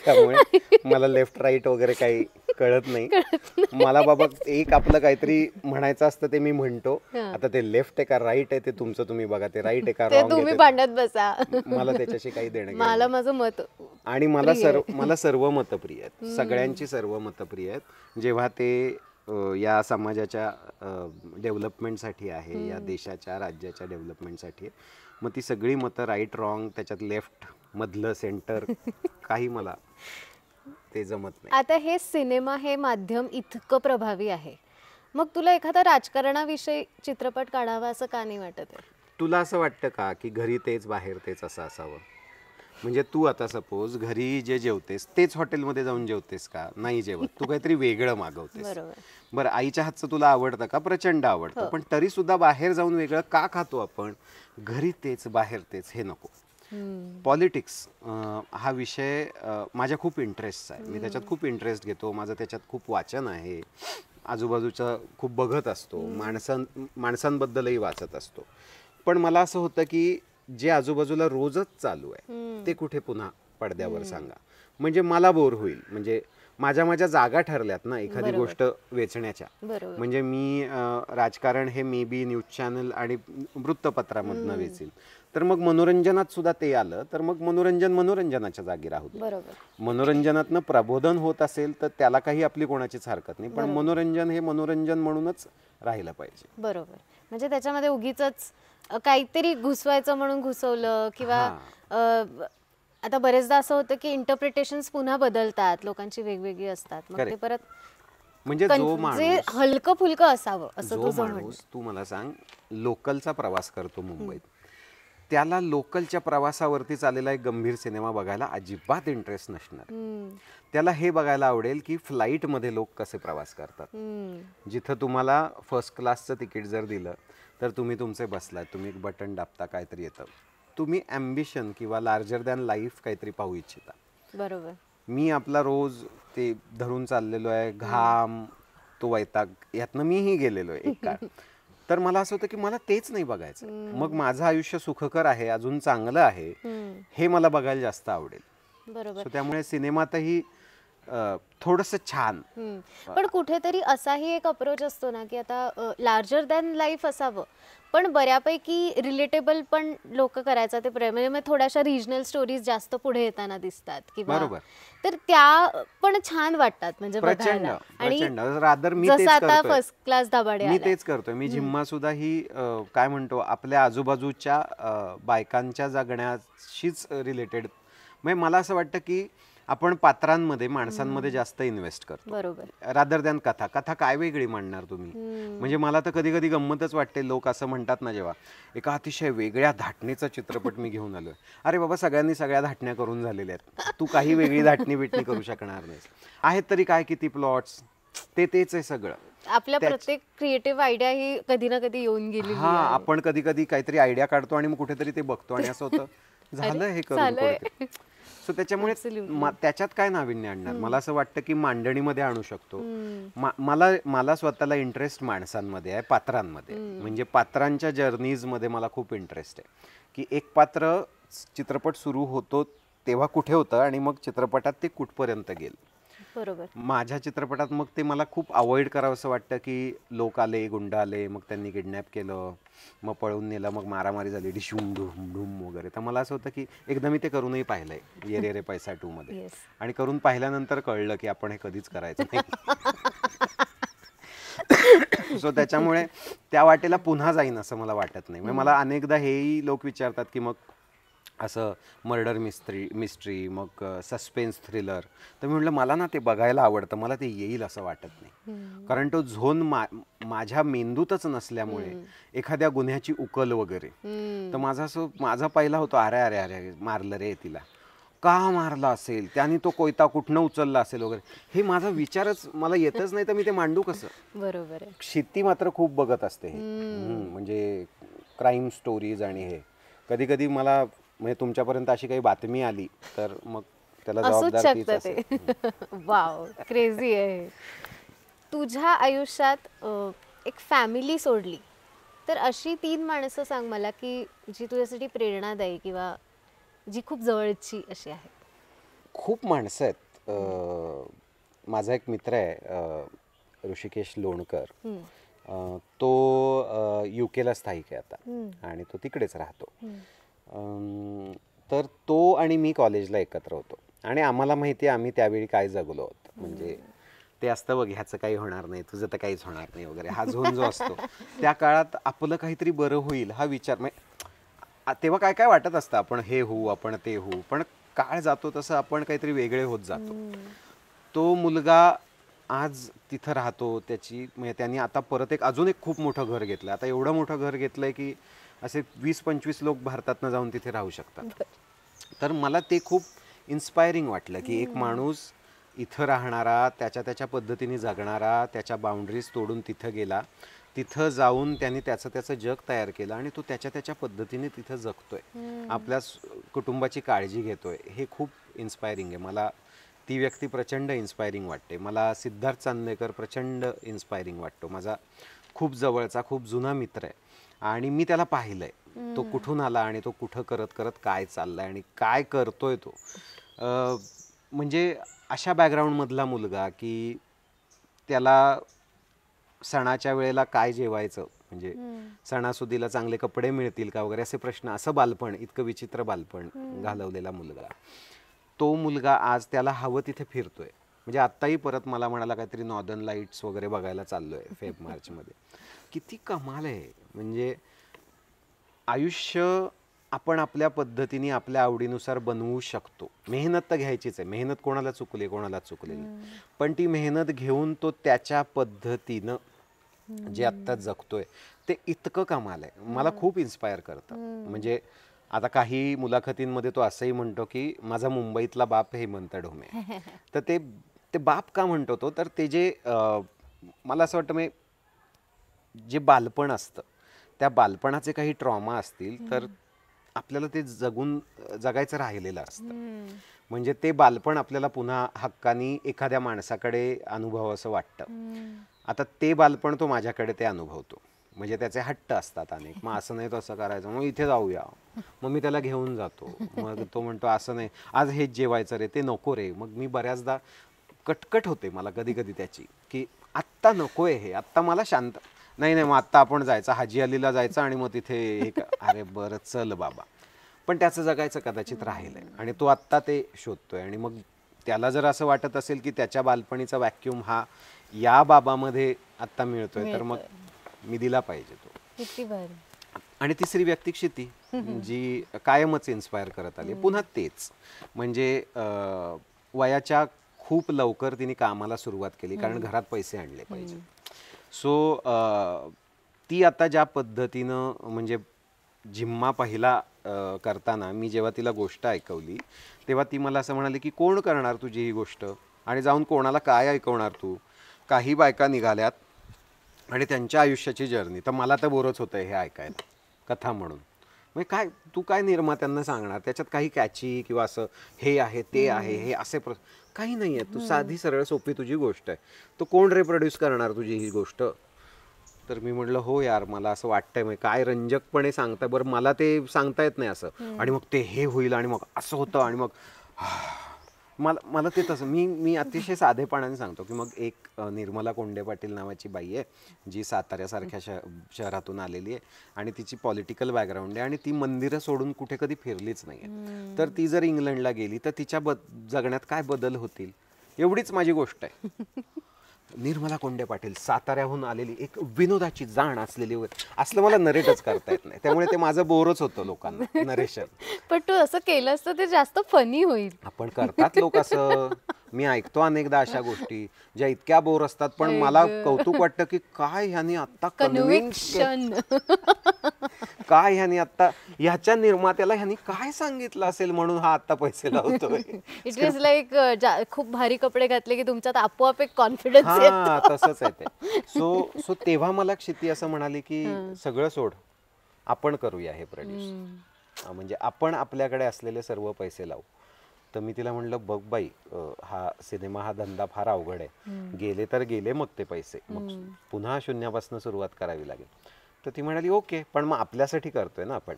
त्यामुळे मला लेफ्ट राईट वगैरे काही कळत नाही. मला बाबा एक आपलं काहीतरी म्हणायचं असतं ते मी म्हणतो. आता ते लेफ्ट आहे का राईट आहे ते तुमचं तुम्ही बघा, ते राईट आहे का रॉंग आहे तुम्ही भांडत बसा, मला त्याच्याशी काही देणं मला माझं मत. आणि मला सर्व मतं प्रिय आहेत, सगळ्यांची सर्व मतं प्रिय आहेत. जेव्हा ते या समाजाच्या डेव्हलपमेंटसाठी आहे, या देशाच्या राज्याच्या डेव्हलपमेंटसाठी, मग ती सगळी मतं राईट रॉंग त्याच्यात लेफ्ट मधलं सेंटर काही मला ते जमत नाही. आता हे सिनेमा हे माध्यम इतकं प्रभावी आहे, मग तुला एखादा राजकारणाविषयी चित्रपट काढावा असं का नाही वाटत आहे? तुला असं वाटतं का की घरी तेच बाहेर तेच असं असावं? म्हणजे तू आता सपोज घरी जे जेवतेस तेच हॉटेलमध्ये जाऊन जेवतेस का? नाही जेवत, तू काहीतरी वेगळं मागवतेस. बरं, आईच्या हातचं तुला आवडतं का? प्रचंड आवडतं, पण तरी सुद्धा बाहेर जाऊन वेगळं का खातो आपण? घरी तेच बाहेर तेच हे नको. पॉलिटिक्स हा विषय माझ्या खूप इंटरेस्टचा आहे, मी त्याच्यात खूप इंटरेस्ट घेतो, माझं त्याच्यात खूप वाचन आहे, आजूबाजूचं खूप बघत असतो, माणसांबद्दलही वाचत असतो. पण मला असं होतं की जे आजूबाजूला रोजच चालू आहे ते कुठे पुन्हा पडद्यावर सांगा, म्हणजे मला बोर होईल. म्हणजे माझ्या जागा ठरल्यात ना एखादी गोष्ट वेचण्याच्या. म्हणजे मी राजकारण हे मे बी न्यूज चॅनल आणि वृत्तपत्रामधनं वेचील, तर मग मनोरंजनात सुद्धा ते आलं तर मग मनोरंजनाच्या जागी राहू दे. मनोरंजनातनं प्रबोधन होत असेल तर त्याला काही आपली कोणाचीच हरकत नाही, पण मनोरंजन हे मनोरंजन म्हणूनच राहिलं पाहिजे. बरोबर. म्हणजे त्याच्यामध्ये उगीचच काहीतरी घुसवायचं म्हणून घुसवलं किंवा आता बरेचदा असं होतं की इंटरप्रिटेशन्स पुन्हा बदलतात, लोकांची वेगवेगळी असतात, मग ते परत म्हणजे जो माणूस हलकं फुलकं असावं असं तुझं म्हणणं. तू मला सांग, लोकलचा प्रवास करतो मुंबईत, त्याला लोकलच्या प्रवासावरती चाललेला एक गंभीर सिनेमा बघायला अजिबात इंटरेस्ट नसणार. त्याला हे बघायला आवडेल की फ्लाईटमध्ये लोक कसे प्रवास करतात. जिथं तुम्हाला फर्स्ट क्लासचं तिकीट जर दिलं तर तुम्ही तुमचे बसलाय, तुम्ही एक बटन दाबता, काहीतरी येतं, तुम्ही ॲम्बिशन किंवा लार्जर दॅन लाईफ काहीतरी पाहू इच्छिता. बरोबर. मी आपला रोज ते धरून चाललेलो आहे, घाम, तो वैताग, यातनं मीही गेलेलो आहे एक काळ. तर मला असं होतं की मला तेच नाही बघायचं, मग माझं आयुष्य सुखकर आहे, अजून चांगलं आहे, हे मला बघायला जास्त आवडेल. बरोबर. त्यामुळे सिनेमातही थोडंसं छान. पण कुठेतरी असाही एक अप्रोच असतो ना की आता लार्जर दॅन लाईफ असावं, पण बऱ्यापैकी रिलेटेबल पण लोक करायचा ते प्रयत्न, म्हणजे थोड्याशा रिजनल स्टोरीज जास्त पुढे येताना दिसतात किंवा, तर त्या पण छान वाटतात म्हणजे बघायला. आणि जसं आता फर्स्ट क्लास दाभाडे मी तेच करतोय. मी झिम्मा सुद्धा ही काय म्हणतो आपल्या आजूबाजूच्या बायकांच्या जगण्याशीच रिलेटेड. म्हणजे मला असं वाटतं की आपण पात्रांमध्ये, माणसांमध्ये जास्त इन्व्हेस्ट करतो. बरोबर. रादर दॅन कथा काय वेगळी मांडणार तुम्ही. म्हणजे मला तर कधी कधी गंमतच वाटते, लोक असं म्हणतात ना, जेव्हा एका अतिशय वेगळ्या धाटणीचा चित्रपट मी घेऊन आलोय, अरे बाबा सगळ्यांनी सगळ्या धाटण्या करून झालेल्या आहेत, तू काही वेगळी धाटणी बिटणी करू शकणार नाहीस. आहेत तरी काय किती प्लॉट्स, तेच आहे सगळं. आपल्या प्रत्येक क्रिएटिव्ह आयडिया ही कधी ना कधी येऊन गेली. आपण कधी कधी काहीतरी आयडिया काढतो आणि मग कुठेतरी ते बघतो आणि असं होतं झालं हे करून. सो त्याच्यामुळे त्याच्यात काय नाविन्य आणणार. मला असं वाटतं की मांडणीमध्ये आणू शकतो. मला स्वतःला इंटरेस्ट माणसांमध्ये आहे, पात्रांमध्ये. म्हणजे पात्रांच्या जर्नीजमध्ये मला खूप इंटरेस्ट आहे की एक पात्र चित्रपट सुरू होतो तेव्हा कुठे होतं आणि मग चित्रपटात ते कुठपर्यंत गेलं. बरोबर. माझ्या चित्रपटात मग ते मला खूप अवॉइड करावं असं वाटतं की लोक आले, गुंड आले, मग त्यांनी किडनॅप केलं, मग पळून नेलं, मग मारामारी झाली, डिशूम धूम धूम वगैरे. तर मला असं होतं की एकदा मी ते करूनही पाहिलंय ये रे रे पैसा 2 मध्ये, आणि करून पाहिल्यानंतर कळलं की आपण हे कधीच करायचं नाही. सो त्याच्यामुळे त्या वाटेला पुन्हा जाईन असं मला वाटत नाही. म्हणजे मला अनेकदा हेही लोक विचारतात की मग असं मर्डर मिस्ट्री मग सस्पेन्स थ्रिलर. तर मी म्हटलं मला ना ते बघायला आवडतं, मला ते येईल असं वाटत नाही, कारण तो झोन माझ्या मेंदूतच नसल्यामुळे एखाद्या गुन्ह्याची उकल वगैरे. तर माझा पहिला होतो अरे अरे अरे मारलं रे तिला, का मारला असेल त्याने, तो कोयता कुठनं उचलला असेल वगैरे, हे माझा विचारच मला येतच नाही, तर मी ते मांडू कसं. बरोबर आहे. क्षिती मात्र खूप बघत असते हे, म्हणजे क्राईम स्टोरीज. आणि हे कधी कधी मला म्हणजे तुमच्यापर्यंत अशी काही बातमी आली तर मग त्याला जबाबदार तीच असेल. वाव, क्रेझी आहे. तुझ्या आयुष्यात एक फॅमिली सोडली तर अशी 3 माणसं सांग मला की जी तुझ्यासाठी प्रेरणादायी किंवा जी खूप जवळची अशी आहे. खूप माणसं आहेत. माझा एक मित्र आहे ऋषिकेश लोणकर. तो युकेला स्थायिक आहे आता आणि तो तिकडेच राहतो. तर तो आणि मी कॉलेजला एकत्र होतो आणि आम्हाला माहिती आहे आम्ही त्यावेळी काय जगलो आहोत. म्हणजे ते असतं बघ, ह्याचं काही होणार नाही, तुझं तर काहीच होणार नाही वगैरे, हा झोन जो असतो त्या काळात आपलं काहीतरी बरं होईल हा विचार. तेव्हा काय काय वाटत असतं, आपण हे होऊ, आपण ते होऊ, पण काळ जातो तसं आपण काहीतरी वेगळे होत जातो. तो मुलगा आज तिथं राहतो, म्हणजे त्यांनी आता परत अजून एक खूप मोठं घर घेतलं. आता एवढं मोठं घर घेतलंय की असे 20-25 लोक भारतातनं जाऊन तिथे राहू शकतात. तर मला ते खूप इन्स्पायरिंग वाटलं की एक माणूस इथं राहणारा, त्याच्या पद्धतीने जगणारा, त्याच्या बाउंड्रीज तोडून तिथं गेला, तिथं जाऊन त्यांनी त्याचं जग तयार केलं आणि तो त्याच्या पद्धतीने तिथं जगतोय, आपल्या कुटुंबाची काळजी घेतोय. हे खूप इन्स्पायरिंग आहे. मला ती व्यक्ती प्रचंड इन्स्पायरिंग वाटते. मला सिद्धार्थ चांदेकर प्रचंड इन्स्पायरिंग वाटतो. माझा खूप जवळचा, खूप जुना मित्र आहे आणि मी त्याला पाहिलंय तो कुठून आला आणि तो कुठं करत करत काय चाललाय आणि काय करतोय तो. म्हणजे अशा बॅकग्राऊंडमधला मुलगा की त्याला सणाच्या वेळेला काय जेवायचं, म्हणजे सणासुदीला चांगले कपडे मिळतील का वगैरे असे प्रश्न, असं बालपण, इतकं विचित्र बालपण घालवलेला मुलगा. तो मुलगा आज त्याला हवं तिथे फिरतोय. म्हणजे आत्ताही परत मला म्हणाला काहीतरी नॉर्दर्न लाईट्स वगैरे बघायला चाललोय फेब-मार्चमध्ये. किती कमाल आहे. म्हणजे आयुष्य आपण आपल्या पद्धतीने आपल्या आवडीनुसार बनवू शकतो. मेहनत तर घ्यायचीच आहे, मेहनत कोणाला चुकली नाही, पण ती मेहनत घेऊन तो त्याच्या पद्धतीनं जे आत्ता जगतोय ते इतकं कमाल आहे. मला खूप इन्स्पायर करतं. म्हणजे आता काही मुलाखतींमध्ये तो असंही म्हणतो की माझा मुंबईतला बाप हेमंत ढोमे. तर ते बाप का म्हणतो तो, तर ते जे मला असं वाटतं जे बालपण असतं त्या बालपणाचे काही ट्रॉमा असतील तर आपल्याला ते जगायचं राहिलेलं असतं. म्हणजे ते बालपण आपल्याला पुन्हा हक्कानी एखाद्या माणसाकडे अनुभवावंसं वाटतं. आता ते बालपण तो माझ्याकडे ते अनुभवतो. म्हणजे त्याचे हट्ट असतात अनेक, मग असं नाही तसं करायचं, मग इथे जाऊया, मग मी त्याला घेऊन जातो. मग तो म्हणतो असं नाही, आज हेच जेवायचं रे, ते नको रे. मग मी बऱ्याचदा कटकट होते मला कधी कधी त्याची, की आत्ता नकोय हे, आत्ता मला शांत नाही, मग आत्ता आपण जायचं हाजी अलीला जायचं आणि मग तिथे अरे बरं चल बाबा. पण त्याचं जगायचं कदाचित राहिलंय आणि तो आत्ता ते शोधतोय. आणि मग त्याला जर असं वाटत असेल की त्याच्या बालपणीचा व्हॅक्यूम हा या बाबामध्ये आत्ता मिळतोय तर मग मी दिला पाहिजे तो. किती भारी. आणि तिसरी व्यक्ती क्षिती, जी कायमच इन्स्पायर करत आली. पुन्हा तेच म्हणजे वयाच्या खूप लवकर तिने कामाला सुरुवात केली कारण घरात पैसे आणले पाहिजे. सो ती आता ज्या पद्धतीनं, म्हणजे जिम्मा पहिला करताना मी जेव्हा तिला गोष्ट ऐकवली तेव्हा ती मला असं म्हणाली की कोण करणार तुझी ही गोष्ट आणि जाऊन कोणाला काय ऐकवणार तू. काही बायका निघाल्यात आणि त्यांच्या आयुष्याची जर्नी, तर मला तर बोरच होतं हे ऐकायला कथा म्हणून. म्हणजे काय तू काय निर्मात्यांना सांगणार, त्याच्यात काही कॅची किंवा असं हे आहे ते आहे हे असे काही नाही आहे. तू साधी सरळ सोपी तुझी गोष्ट आहे, तो कोण रिप्रोड्यूस करणार तुझी ही गोष्ट. तर मी म्हटलं हो यार, मला असं वाटतंय, म्हणजे काय रंजकपणे सांगताय बरं, मला ते सांगता येत नाही असं. आणि मग ते हे होईल आणि मग असं होतं आणि मग मला ते तसं मी अतिशय साधेपणाने सांगतो की मग एक निर्मला कोंडे पाटील नावाची बाई आहे जी साताऱ्यासारख्या शहरातून आलेली आहे आणि तिची पॉलिटिकल बॅकग्राऊंड आहे आणि ती मंदिरं सोडून कुठे कधी फिरलीच नाही. तर ती जर इंग्लंडला गेली तर तिच्या जगण्यात काय बदल होतील, एवढीच माझी गोष्ट आहे. निर्मला कोंडे पाटील साताऱ्याहून आलेली एक विनोदाची जाण असलेली असलं मला नरेटच करता येत नाही, त्यामुळे ते माझं बोरच होतं लोकांना नरेशन. पण तू असं केलं असतं ते जास्त फनी होईल. आपण करतात लोक असं, मी ऐकतो अनेकदा अशा गोष्टी ज्या इतक्या बोर असतात, पण मला कौतुक वाटतं की काय ह्यानी आता कन्व्हिक्शन, काय ह्यानी आता ह्याच्या निर्मात्याला ह्यानी काय सांगितलं असेल म्हणून हा आता पैसे लावतोय. इट इज लाईक खूप भारी कपडे घातले की तुमच्यात आपोआप एक कॉन्फिडन्स हा तसंच आहे ते. सो तेव्हा मला क्षिती असं म्हणाली की सगळं सोड, आपण करूया हे प्रोड्यूस, म्हणजे आपण आपल्याकडे असलेले सर्व पैसे लावू. तर मी तिला म्हणलं बघ बाई, हा सिनेमा हा धंदा फार अवघड आहे, गेले तर गेले मग ते पैसे, मग पुन्हा शून्यापासून सुरुवात करावी लागेल. तर ती म्हणाली ओके, पण मग आपल्यासाठी करतोय ना आपण,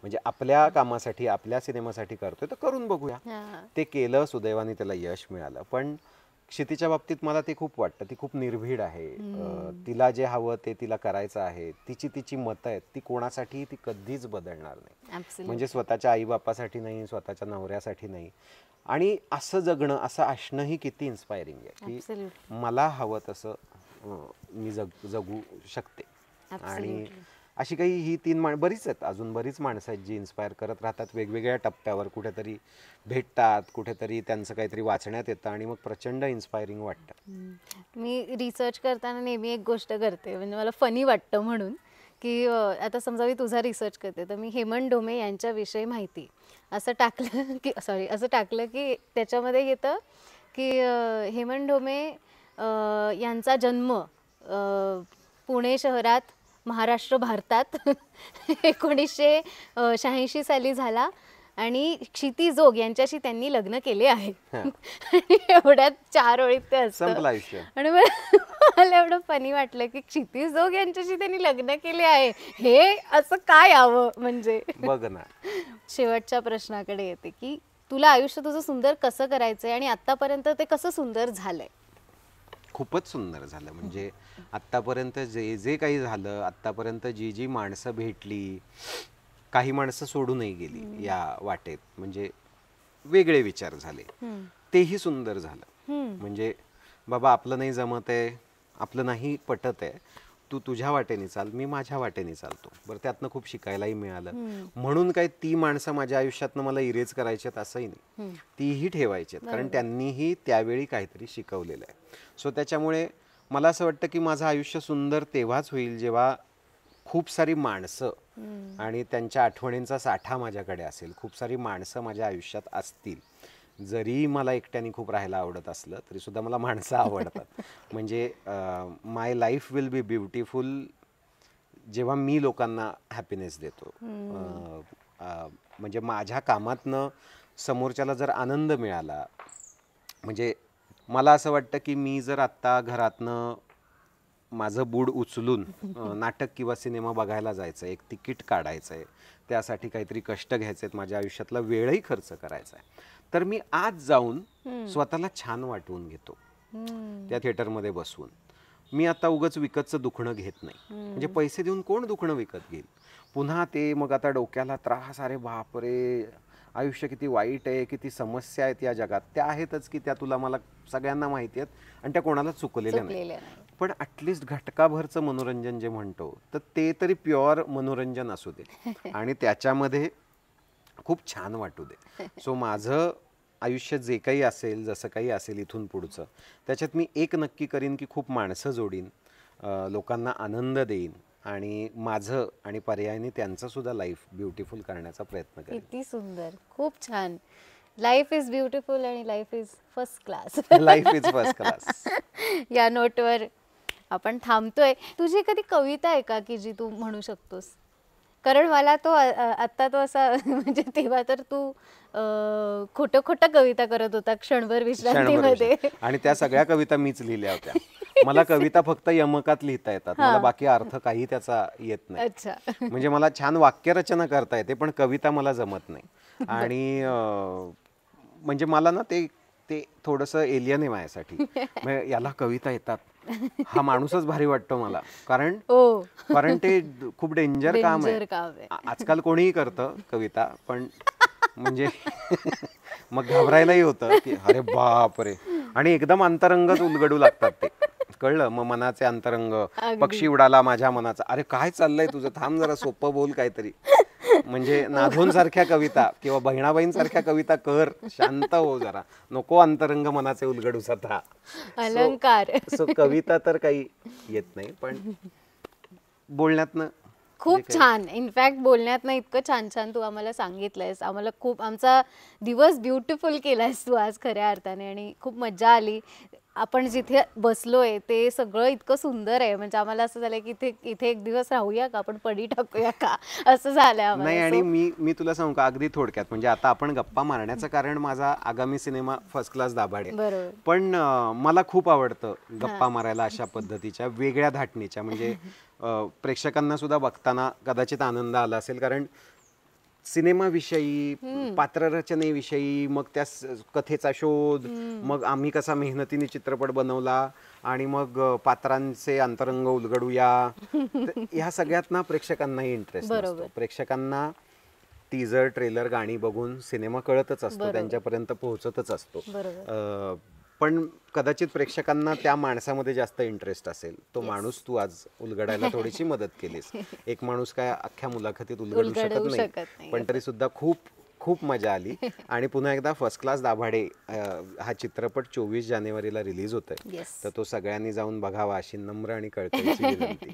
म्हणजे आपल्या कामासाठी आपल्या सिनेमासाठी करतोय तर करून बघूया. ते केलं, सुदैवाने त्याला यश मिळालं. पण क्षितीच्या बाबतीत मला ते खूप वाटतं, ती खूप निर्भीड आहे. तिला जे हवं ते तिला करायचं आहे, तिची मतं आहेत, ती कोणासाठी ती कधीच बदलणार नाही, म्हणजे स्वतःच्या आईबापासाठी नाही, स्वतःच्या नवऱ्यासाठी नाही. आणि असं जगणं, असं असणंही किती इन्स्पायरिंग आहे की मला हवं तसं मी जगू शकते. आणि अशी काही ही 3 बरीच आहेत, अजून बरीच माणसं आहेत जी इन्स्पायर करत राहतात वेगवेगळ्या टप्प्यावर, कुठेतरी भेटतात, कुठेतरी त्यांचं काहीतरी वाचण्यात येतं आणि मग प्रचंड इन्स्पायरिंग वाटतं. मी रिसर्च करताना नेहमी एक गोष्ट करते, म्हणजे मला फनी वाटतं म्हणून, की आता समजा मी तुझा रिसर्च करते तर मी हेमंत डोमे यांच्याविषयी माहिती असं टाकलं की त्याच्यामध्ये येतं की हेमंत डोमे यांचा जन्म पुणे शहरात, महाराष्ट्र, भारतात 1986 साली झाला आणि क्षिती जोग यांच्याशी त्यांनी लग्न केले आहे. आणि एवढ्यात 4 ओळीत ते असतं. आणि मला एवढं फनी वाटलं की क्षिती जोग यांच्याशी त्यांनी लग्न केले आहे, हे असं काय हवं. म्हणजे बघ ना, शेवटच्या प्रश्नाकडे येते की तुला आयुष्य तुझं सुंदर कसं करायचंय आणि आतापर्यंत ते कसं सुंदर झालंय? खूपच सुंदर झालं. म्हणजे आत्तापर्यंत जे जे काही झालं, आत्तापर्यंत जी माणसं भेटली, काही माणसं सोडूनही गेली या वाटेत, म्हणजे वेगळे विचार झाले, तेही सुंदर झालं. म्हणजे बाबा आपलं नाही जमत आहे, आपलं नाही पटत आहे, तू तुझ्या वाटेने चाल, मी माझ्या वाटेने चालतो. बरं, त्यातनं खूप शिकायलाही मिळालं. म्हणून काय ती माणसं माझ्या आयुष्यातनं मला इरेज करायची आहेत असंही नाही, तीही ठेवायची आहेत, कारण त्यांनीही त्यावेळी काहीतरी शिकवलेलं आहे. सो त्याच्यामुळे मला असं वाटतं की माझं आयुष्य सुंदर तेव्हाच होईल जेव्हा खूप सारी माणसं आणि त्यांच्या आठवणींचा साठा माझ्याकडे असेल, खूप सारी माणसं माझ्या आयुष्यात असतील. जरी मला एकट्याने खूप राहायला आवडत असलं तरी सुद्धा मला माणसं आवडतात. म्हणजे माय लाईफ विल बी ब्युटिफुल जेव्हा मी लोकांना हॅपीनेस देतो. म्हणजे माझ्या कामातनं समोरच्याला जर आनंद मिळाला, म्हणजे मला असं वाटतं की मी जर आत्ता घरातनं माझं बूड उचलून नाटक किंवा सिनेमा बघायला जायचं आहे, एक तिकीट काढायचं आहे, त्यासाठी काहीतरी कष्ट घ्यायचे आहेत, माझ्या आयुष्यातला वेळही खर्च करायचा आहे, तर मी आज जाऊन स्वतःला छान वाटवून घेतो त्या थिएटरमध्ये बसवून. मी आता उगाच विकतचं दुखणं घेत नाही. म्हणजे पैसे देऊन कोण दुखणं विकत घेईल? पुन्हा ते मग आता डोक्याला त्रास, अरे बापरे, आयुष्य किती वाईट आहे, किती समस्या आहेत या जगात. त्या आहेतच की त्या तुला मला सगळ्यांना माहिती आहेत आणि त्या कोणाला चुकलेल्या नाही. पण ॲटलिस्ट घटकाभरचं मनोरंजन जे म्हणतो तर ते तरी प्युअर मनोरंजन असू दे आणि त्याच्यामध्ये खूप छान वाटू दे. सो माझं आयुष्य जे काही असेल, जसं काही असेल इथून पुढचं, त्याच्यात मी एक नक्की करीन की खूप माणसं जोडीन, लोकांना आनंद देईन आणि माझं आणि पर्यायाने त्यांचं सुद्धा लाईफ ब्युटिफुल करण्याचा प्रयत्न करेन. किती सुंदर, खूप छान. लाईफ इज ब्युटिफुल आणि life is first class. Life is first class. या नोटवर आपण थांबतोय. तुझी एखादी कविता आहे का की जी तू म्हणू शकतोस? कारण मला तो आत्ता तो असा म्हणजे तेव्हा तर तू खोटं खोटं कविता करत होता क्षणभर विश्रांतीमध्ये, आणि त्या सगळ्या कविता मीच लिहिल्या होत्या. मला कविता फक्त यमकात लिहिता येतात, मला बाकी अर्थ काही त्याचा येत नाही. म्हणजे मला छान वाक्यरचना करता येते पण कविता मला जमत नाही. आणि म्हणजे मला ना ते थोडंसं एलियन आहे माझ्यासाठी. याला कविता येतात हा माणूसच भारी वाटतो मला, कारण ते खूप डेंजर काम आहे. आजकाल कोणीही करतं कविता, पण म्हणजे मग घाबरायलाही होतं की अरे बाप रे, आणि एकदम अंतरंगच उलगडू लागतात ते, कळलं? मग मनाचे अंतरंग, पक्षी उडाला माझ्या मनाचा, अरे काय चाललंय तुझं, थांब जरा, सोपं बोल काहीतरी. म्हणजे नाधोन सारख्या कविता किंवा बहिणाबाईं सारख्या कविता कर, शांत हो जरा, नको अंतरंग मनाचे उलगडू सथा. अलंकार. सो कविता तर काही येत नाही, पण बोलण्यातनं खूप छान. इनफॅक्ट बोलण्यात ना इतकं छान छान तू आम्हाला सांगितलंयस, आम्हाला खूप आमचा दिवस ब्युटिफुल केलायस तू आज खऱ्या अर्थाने, आणि खूप मजा आली. आपण जिथे बसलोय ते सगळं इतकं सुंदर आहे, म्हणजे आम्हाला असं झालंय की इथे एक दिवस राहूया का, आपण पडी टाकूया का, असं झालंय आम्हाला. नाही, आणि मी तुला सांगू का अगदी थोडक्यात, म्हणजे आता आपण गप्पा मारण्याचं कारण माझा आगामी सिनेमा फर्स्ट क्लास दाभाडे, पण मला खूप आवडतं गप्पा मारायला अशा पद्धतीच्या वेगळ्या धाटणीच्या. म्हणजे प्रेक्षकांना सुद्धा बघताना कदाचित आनंद आला असेल, कारण सिनेमाविषयी, पात्ररचनेविषयी, मग त्या कथेचा शोध, मग आम्ही कसा मेहनतीने चित्रपट बनवला, आणि मग पात्रांचे अंतरंग उलगडूया, ह्या सगळ्यात ना प्रेक्षकांनाही इंटरेस्ट असतो. प्रेक्षकांना टीजर, ट्रेलर, गाणी बघून सिनेमा कळतच असतो, त्यांच्यापर्यंत पोहोचतच असतो. पण कदाचित प्रेक्षकांना त्या माणसामध्ये जास्त इंटरेस्ट असेल. तो माणूस तू आज उलगडायला थोडीशी मदत केलीस. एक माणूस काय अख्ख्या मुलाखतीत उलगडू शकत नाही, पण तरी सुद्धा खूप खूप मजा आली. आणि पुन्हा एकदा फर्स्ट क्लास दाभाडे हा चित्रपट 24 जानेवारीला रिलीज होतोय, तर तो सगळ्यांनी जाऊन बघावा अशी नम्र आणि कळकळीची विनंती.